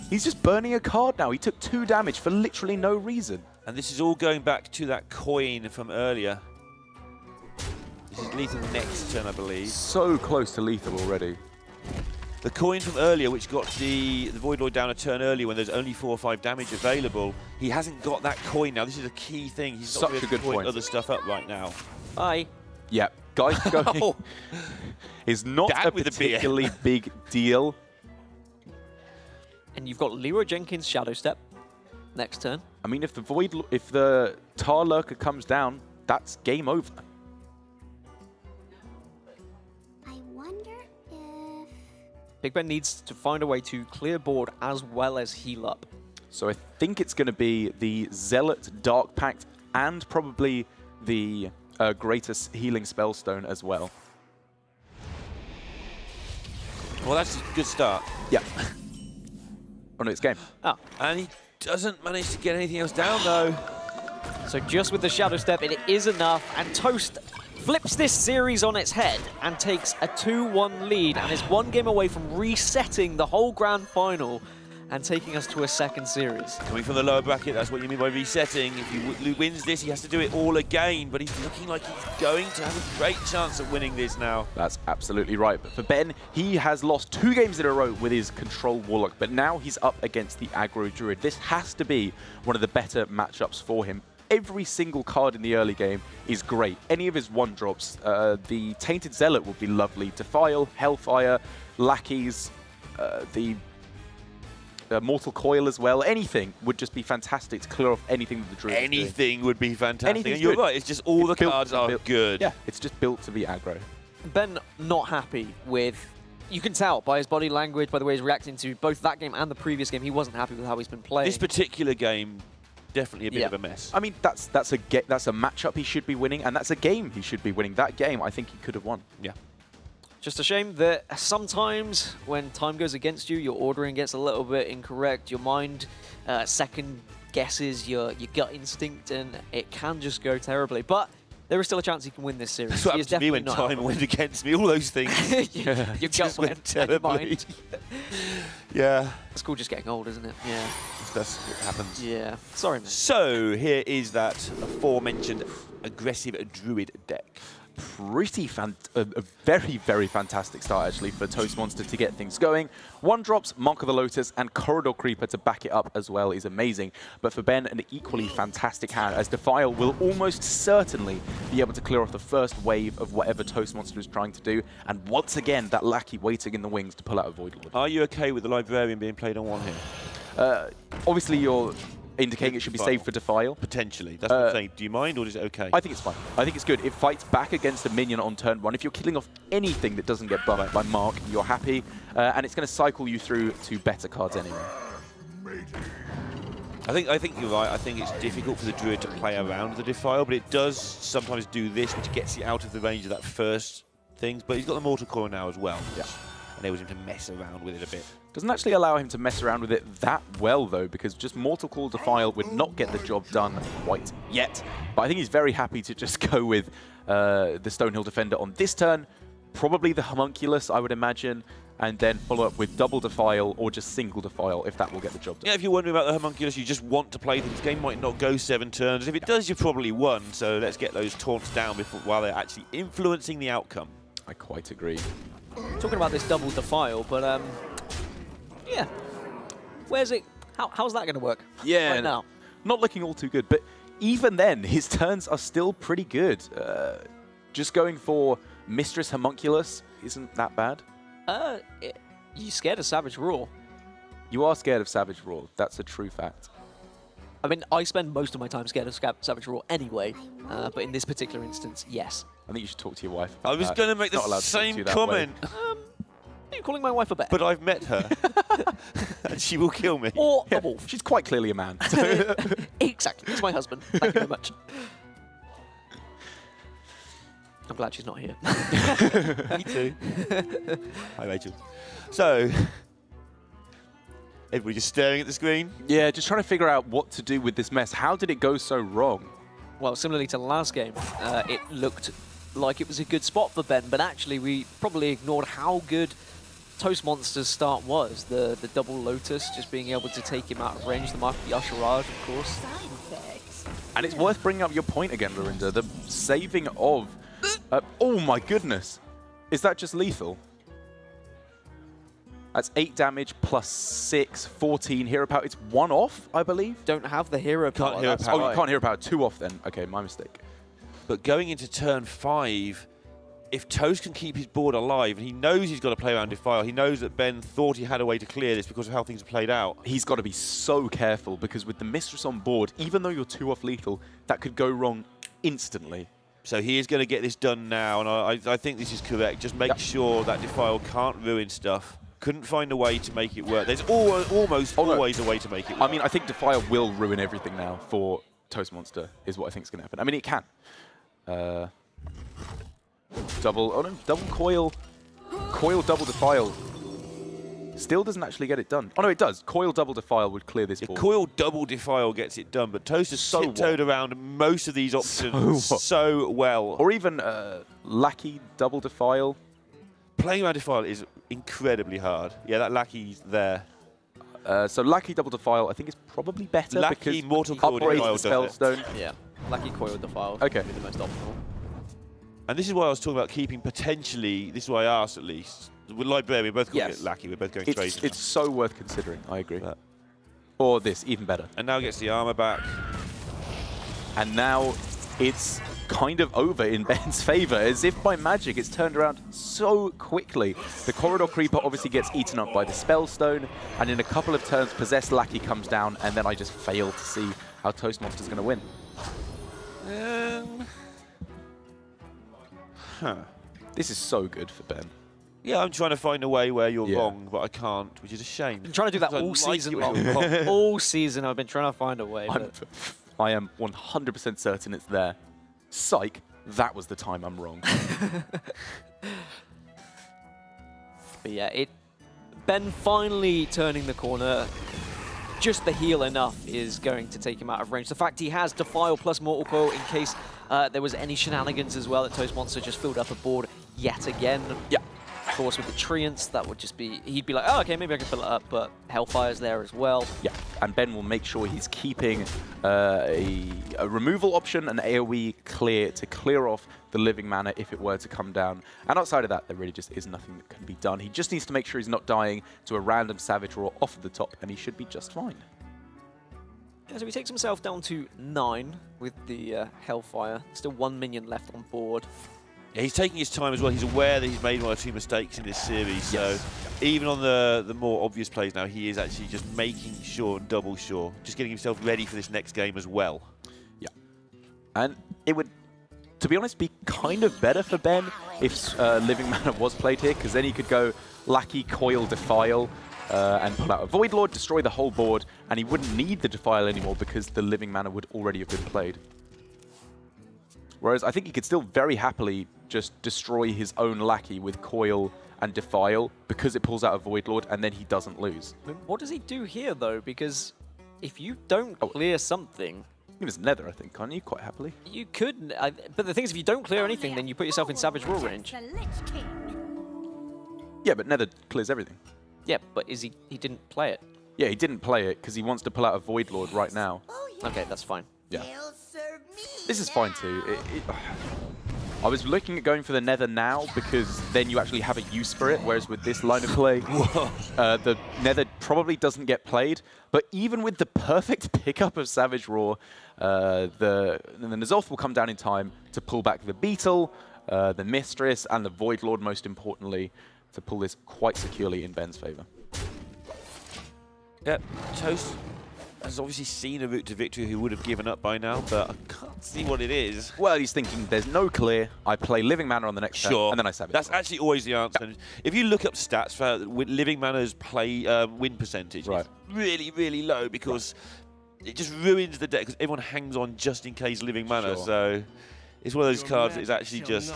He's just burning a card now. He took 2 damage for literally no reason. And this is all going back to that coin from earlier. This is lethal next turn, I believe. So close to lethal already. The coin from earlier, which got the Void Lord down a turn earlier when there's only 4 or 5 damage available, he hasn't got that coin now. This is a key thing. He's not such a good point. Other stuff up right now. Bye. Yeah, guys going is not a particularly big deal. And you've got Leroy Jenkins Shadow Step next turn. I mean, if the Tar Lurker comes down, that's game over. BigBen needs to find a way to clear board as well as heal up. So I think it's going to be the Zealot Dark Pact and probably the greatest healing Spellstone as well. Well, that's a good start. Yeah. Oh no, it's game. Oh. And he doesn't manage to get anything else down though. So just with the Shadow Step, it is enough, and Toast flips this series on its head and takes a 2-1 lead and is 1 game away from resetting the whole grand final and taking us to a second series. Coming from the lower bracket, that's what you mean by resetting. If he wins this, he has to do it all again, but he's looking like he's going to have a great chance of winning this now. That's absolutely right. But for Ben, he has lost 2 games in a row with his Control Warlock, but now he's up against the Aggro Druid. This has to be one of the better matchups for him. Every single card in the early game is great. Any of his 1-drops, the Tainted Zealot would be lovely. Defile, Hellfire, Lackeys, the Mortal Coil as well. Anything would just be fantastic to clear off anything that the Druid is doing. Anything would be fantastic. And you're right, it's just all the cards are good. Yeah, it's just built to be aggro. Ben not happy with... You can tell by his body language, by the way he's reacting to both that game and the previous game. He wasn't happy with how he's been playing. This particular game, definitely a bit of a mess. I mean, that's a matchup he should be winning, and that's a game he should be winning. That game, I think he could have won. Yeah. Just a shame that sometimes when time goes against you, your ordering gets a little bit incorrect. Your mind second guesses your gut instinct, and it can just go terribly. But there is still a chance he can win this series. That's what happened to me when time went against me. All those things. Your gut went terribly. Yeah. It's cool just getting old, isn't it? Yeah. That's what happens. Yeah. Sorry, man. So here is that aforementioned aggressive Druid deck. A very, very fantastic start, actually, for Toastmonster to get things going. 1-drops, Mark of the Lotus, and Corridor Creeper to back it up as well is amazing. But for Ben, an equally fantastic hand, as Defile will almost certainly be able to clear off the first wave of whatever Toastmonster is trying to do. And once again, that Lackey waiting in the wings to pull out a Void Lord. Are you okay with the Librarian being played on 1 here? Obviously, you're indicating it should be saved for Defile. Potentially. That's what I'm saying. Do you mind, or is it okay? I think it's fine. I think it's good. It fights back against a minion on turn 1. If you're killing off anything that doesn't get buffed by Mark, you're happy. And it's going to cycle you through to better cards anyway. I think you're right. I think it's difficult for the Druid to play around the Defile, but it does sometimes do this, which gets you out of the range of that first thing. But he's got the Mortal Coil now as well. Yeah. Enables him to mess around with it a bit. Doesn't actually allow him to mess around with it that well, though, because just Mortal Coil Defile would not get the job done quite yet. But I think he's very happy to just go with the Stonehill Defender on this turn, probably the Homunculus, I would imagine, and then follow up with double Defile or just single Defile if that will get the job done. Yeah, if you're wondering about the Homunculus, you just want to play this game, might not go 7 turns. If it does, you've probably won. So let's get those taunts down while they're actually influencing the outcome. I quite agree. Talking about this double Defile, but yeah, where's it? How's that going to work? Yeah, right now, not looking all too good. But even then, his turns are still pretty good. Just going for Mistress Homunculus isn't that bad. You scared of Savage Roar? You are scared of Savage Roar. That's a true fact. I mean, I spend most of my time scared of Savage Roar anyway, but in this particular instance, yes. I think you should talk to your wife. I was going to make the same comment. Are you calling my wife a bear? But I've met her, and she will kill me. Or a wolf. She's quite clearly a man. Exactly. It's my husband. Thank you very much. I'm glad she's not here. Me too. Hi, Rachel. So, everybody just staring at the screen? Yeah, just trying to figure out what to do with this mess. How did it go so wrong? Well, similarly to the last game, it looked like it was a good spot for Ben, but actually we probably ignored how good Toastmonster's start was. The double Lotus, just being able to take him out of range, the mark of the Usherage, of course. And it's worth bringing up your point again, Lorinda, the saving of... oh my goodness! Is that just lethal? That's 8 damage plus 6, 14 hero power. It's 1 off, I believe? Don't have the hero power. Can't hero power. Oh, you can't hero power. 2 off then. Okay, my mistake. But going into turn 5, if Toast can keep his board alive, and he knows he's got to play around Defile, he knows that Ben thought he had a way to clear this because of how things have played out. He's got to be so careful, because with the Mistress on board, even though you're 2 off lethal, that could go wrong instantly. So he is going to get this done now, and I think this is correct. Just make sure that Defile can't ruin stuff. Couldn't find a way to make it work. There's almost always a way to make it work. I mean, I think Defile will ruin everything now for Toastmonster, is what I think is going to happen. I mean, it can. Double coil. Coil double Defile. Still doesn't actually get it done. Oh no, it does. Coil double Defile would clear this board. Coil double Defile gets it done, but Toast has tiptoed around most of these options so well. Or even Lackey double Defile. Playing around Defile is incredibly hard. Yeah, that Lackey's there. So Lackey double Defile, I think, is probably better Lackey because Mortal Coil Defile the Spellstone. Yeah, Lackey Coil Defile. Okay. Would be the most optimal. And this is why I was talking about keeping potentially. This is why I asked at least. With Librarian, we're both going it Lackey. We're both going crazy. It's so worth considering. I agree. Or this, even better. And now gets the armor back. And now it's kind of over in Ben's favor, as if by magic it's turned around so quickly. The Corridor Creeper obviously gets eaten up by the Spellstone, and in a couple of turns, Possessed Lackey comes down, and then I just fail to see how Toastmonster's going to win. This is so good for Ben. Yeah, I'm trying to find a way where you're wrong, but I can't, which is a shame. I've been trying to do that all season long. All season I've been trying to find a way. I am 100% certain it's there. Psych, that was the time I'm wrong. But yeah, Ben finally turning the corner. Just the heal enough is going to take him out of range. The fact he has Defile plus Mortal Coil in case there was any shenanigans as well, that Toastmonster just filled up a board yet again. Yeah. Of course, with the Treants, that would just be... He'd be like, oh, okay, maybe I can fill it up, but Hellfire's there as well. Yeah, and Ben will make sure he's keeping a removal option, an AoE clear to clear off the living mana if it were to come down. And outside of that, there really just is nothing that can be done. He just needs to make sure he's not dying to a random Savage Roar off of the top, and he should be just fine. Yeah, so he takes himself down to 9 with the Hellfire. Still 1 minion left on board. Yeah, he's taking his time as well. He's aware that he's made one or two mistakes in this series. So even on the more obvious plays now, he is actually just making sure and double sure, just getting himself ready for this next game as well. Yeah. And it would, to be honest, be kind of better for Ben if Living Mana was played here, because then he could go Lackey, Coil, Defile, and pull out a Void Lord, destroy the whole board, and he wouldn't need the Defile anymore because the Living Mana would already have been played. Whereas I think he could still very happily just destroy his own Lackey with Coil and Defile because it pulls out a Void Lord, and then he doesn't lose. What does he do here, though? Because if you don't clear something... It was Nether, I think, can't you? Quite happily. You could, but the thing is, if you don't clear anything, then you put yourself in Savage Raw range. Yeah, but Nether clears everything. Yeah, but he didn't play it. Yeah, he didn't play it because he wants to pull out a Void Lord right now. Okay, that's fine. Yeah. This is fine too. I was looking at going for the Nether now because then you actually have a use for it, whereas with this line of play, the Nether probably doesn't get played. But even with the perfect pickup of Savage Roar, the N'Zoth will come down in time to pull back the Beetle, the Mistress, and the Void Lord, most importantly, to pull this quite securely in Ben's favor. Yeah, Toast has obviously seen a route to victory who would have given up by now, but I can't see what it is. Well, he's thinking there's no clear. I play Living Mana on the next turn, and then I Savage. That's actually always the answer. Yeah. If you look up stats for Living Mana's win percentage, it's really, really low because it just ruins the deck because everyone hangs on just in case Living Mana. So it's one of those cards that is actually just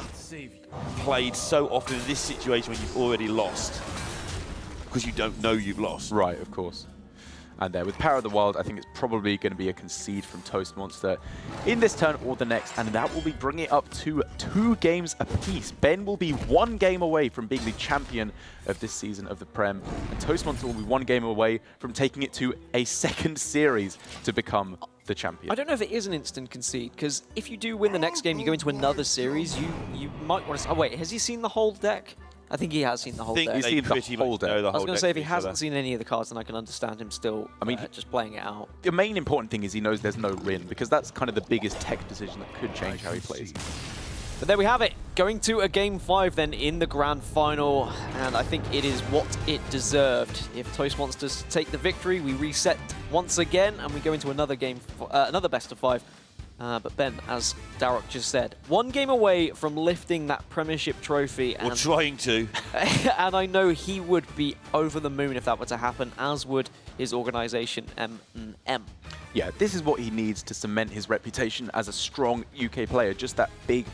played so often in this situation when you've already lost because you don't know you've lost. Right, of course. And there, with Power of the Wild, I think it's probably going to be a concede from Toastmonster in this turn or the next, and that will be bringing it up to 2 games apiece. Ben will be 1 game away from being the champion of this season of the Prem, and Toastmonster will be 1 game away from taking it to a second series to become the champion. I don't know if it is an instant concede, because if you do win the next game, you go into another series, you might want to... Oh, wait, has he seen the whole deck? I think he has seen the whole deck. He's seen the whole deck. I was going to say, if he hasn't seen any of the cards, then I can understand him still just playing it out. The main important thing is he knows there's no Rin, because that's kind of the biggest tech decision that could change how he plays. But there we have it. Going to a Game 5 then in the Grand Final, and I think it is what it deserved. If Toastmonsters take the victory, we reset once again, and we go into another game, another best of 5. But Ben, as Darok just said, 1 game away from lifting that Premiership trophy. We're trying to. And I know he would be over the moon if that were to happen, as would his organisation, M&M. Yeah, this is what he needs to cement his reputation as a strong UK player, just that big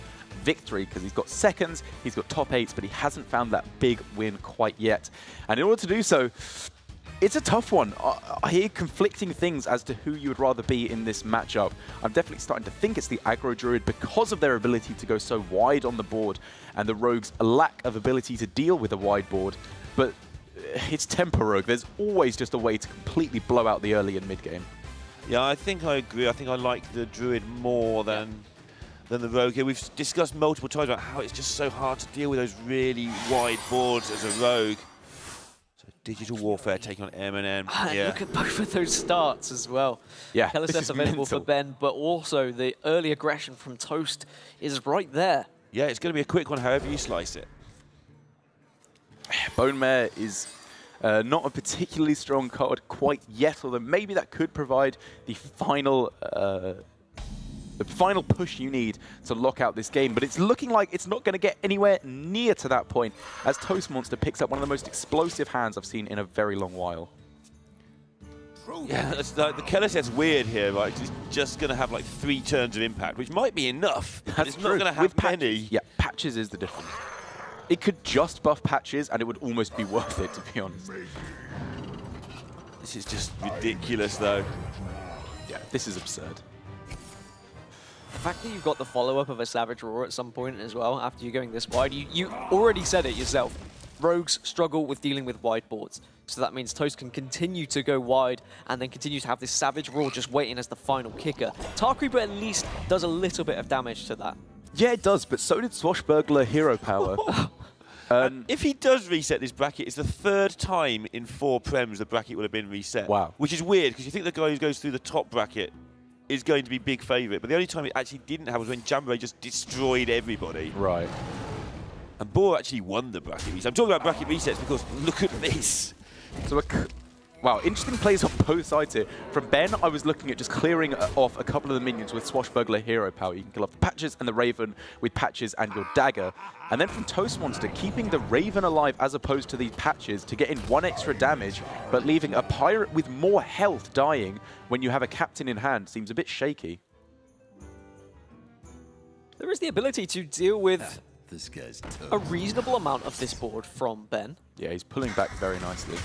victory, because he's got seconds, he's got top 8s, but he hasn't found that big win quite yet. And in order to do so, it's a tough one. I hear conflicting things as to who you would rather be in this matchup. I'm definitely starting to think it's the Aggro Druid because of their ability to go so wide on the board and the Rogue's lack of ability to deal with a wide board. But it's Tempo Rogue. There's always just a way to completely blow out the early and mid game. Yeah, I think I agree. I think I like the Druid more than the Rogue here. We've discussed multiple times about how it's just so hard to deal with those really wide boards as a Rogue. Digital Warfare taking on M&M. Yeah. Look at both of those starts as well. Yeah, LSS available for Ben, but also the early aggression from Toast is right there. Yeah, it's going to be a quick one, however you slice it. Bone Mare is not a particularly strong card quite yet, although maybe that could provide the final push you need to lock out this game, but it's looking like it's not going to get anywhere near to that point as Toastmonster picks up one of the most explosive hands I've seen in a very long while. Yeah, the Kellerset's weird here, right? It's just going to have like 3 turns of impact, which might be enough. But it's not going to have many. Yeah, Patches is the difference. It could just buff Patches and it would almost be worth it, to be honest. This is just ridiculous, though. Yeah, this is absurd. The fact that you've got the follow-up of a Savage Roar at some point as well, after you're going this wide, you already said it yourself. Rogues struggle with dealing with wide boards. So that means Toast can continue to go wide and then continue to have this Savage Roar just waiting as the final kicker. Tar Creeper at least does a little bit of damage to that. Yeah, it does, but so did Swashbuckler Hero Power. If he does reset this bracket, it's the 3rd time in 4 Prems the bracket would have been reset. Wow. Which is weird, because you think the guy who goes through the top bracket is going to be big favourite. But the only time it actually didn't happen was when Jamboree just destroyed everybody. Right. And Boar actually won the bracket reset. I'm talking about bracket resets because look at this. So wow, interesting plays on both sides here. From Ben, I was looking at just clearing off a couple of the minions with Swashbuckler hero power. You can kill off the Patches and the Raven with Patches and your Dagger. And then from Toastmonster, keeping the Raven alive as opposed to these Patches to get in 1 extra damage, but leaving a Pirate with more health dying when you have a Captain in hand seems a bit shaky. There is the ability to deal with This guy's tough. a reasonable amount of this board from Ben. Yeah, he's pulling back very nicely.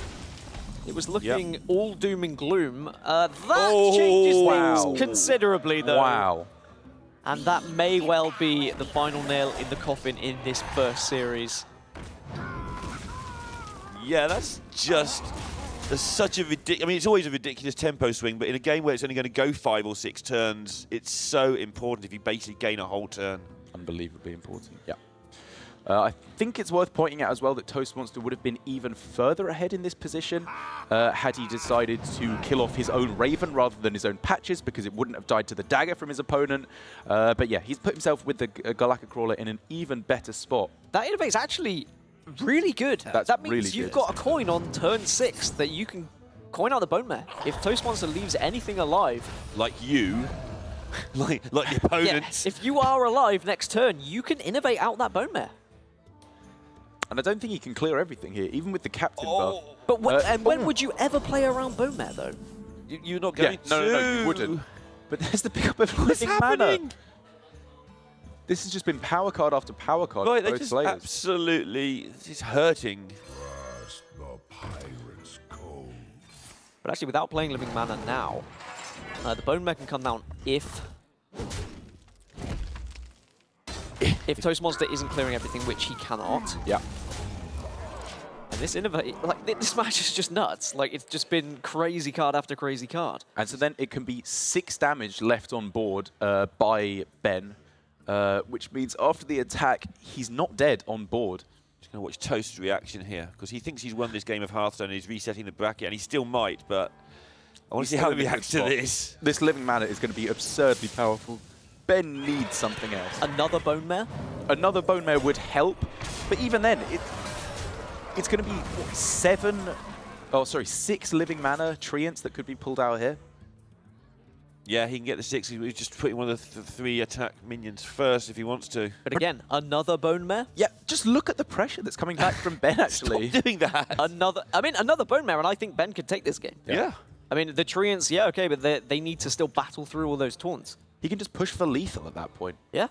It was looking all doom and gloom. That Oh, changes wow. things considerably, though. Wow. And that may well be the final nail in the coffin in this first series. Yeah, that's just such a ridiculous... I mean, it's always a ridiculous tempo swing, but in a game where it's only going to go 5 or 6 turns, it's so important if you basically gain a whole turn. Unbelievably important, yeah. I think it's worth pointing out as well that Toastmonster would have been even further ahead in this position had he decided to kill off his own Raven rather than his own Patches, because it wouldn't have died to the dagger from his opponent. But yeah, he's put himself with the Galactic Crawler in an even better spot. That innovate's actually really good. That means really you've good. got a coin on turn 6 that you can coin out the Bone Mare. If Toastmonster leaves anything alive... Like you, like the opponents. Yeah, if you are alive next turn, you can innovate out that Bone Mare. And I don't think he can clear everything here, even with the Captain buff. But when would you ever play around Bone Mare, though? You're not going to. No, you wouldn't. But there's the pickup of What's living mana. happening? This has just been power card after power card Right, for they're both just players. absolutely... It's hurting. The Pirate's Cove. But actually, without playing living mana now, the Bone Mare can come down if Toastmonster isn't clearing everything, which he cannot. Yeah. And this this match is just nuts. Like, it's just been crazy card after crazy card. And so then it can be 6 damage left on board by Ben, which means after the attack, he's not dead on board. Just going to watch Toast's reaction here, because he thinks he's won this game of Hearthstone and he's resetting the bracket, and he still might, but I want to see how he reacts to this. This living mana is going to be absurdly powerful. Ben needs something else. Another Bone Mare? Another Bone Mare would help, but even then, it's going to be, what, 6 living mana treants that could be pulled out here. Yeah, he can get the 6. He's just putting one of the 3 attack minions first if he wants to. But again, another Bone Mare? Yeah, just look at the pressure that's coming back from Ben, actually. Stop doing that. Another Bone Mare, and I think Ben could take this game. Yeah. I mean, the treants, yeah, okay, but they need to still battle through all those taunts. He can just push for lethal at that point. Yeah.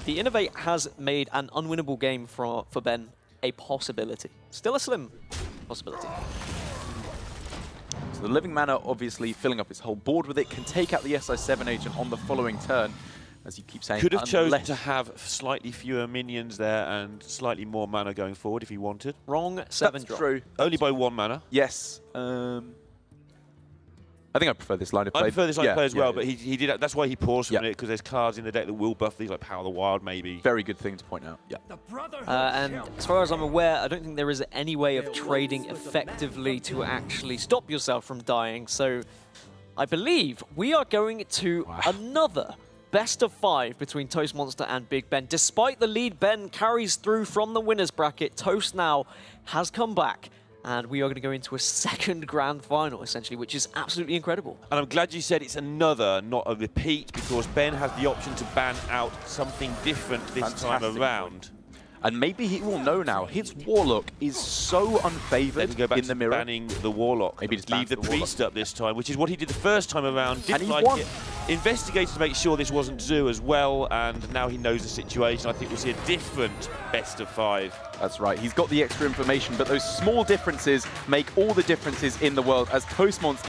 The Innovate has made an unwinnable game for Ben a possibility. Still a slim possibility. So the living mana, obviously filling up his whole board with it, can take out the SI7 agent on the following turn, as you keep saying. Could have chosen to have slightly fewer minions there and slightly more mana going forward if he wanted. Wrong 7 That's drop. true. Only by 1 mana. Yes. I think I prefer this line of play. I prefer this line of play as well, yeah. but he did. That's why he paused from it, because there's cards in the deck that will buff these, like Power of the Wild, maybe. Very good thing to point out. Yeah. And as far as I'm aware, I don't think there is any way of trading effectively to actually stop yourself from dying. So I believe we are going to another best of 5 between Toastmonster and BigBen. Despite the lead Ben carries through from the winner's bracket, Toast now has come back. And we are going to go into a second grand final, essentially, which is absolutely incredible. And I'm glad you said it's another, not a repeat, because Ben has the option to ban out something different this time around. And maybe he will know now. His Warlock is so unfavored Let's go back in to the mirror. banning the Warlock. Maybe just leave the Priest up this time, which is what he did the first time around. Didn't he like won. it. Investigated to make sure this wasn't Zoo as well, and now he knows the situation. I think we'll see a different best of 5. That's right. He's got the extra information, but those small differences make all the differences in the world as Toastmonster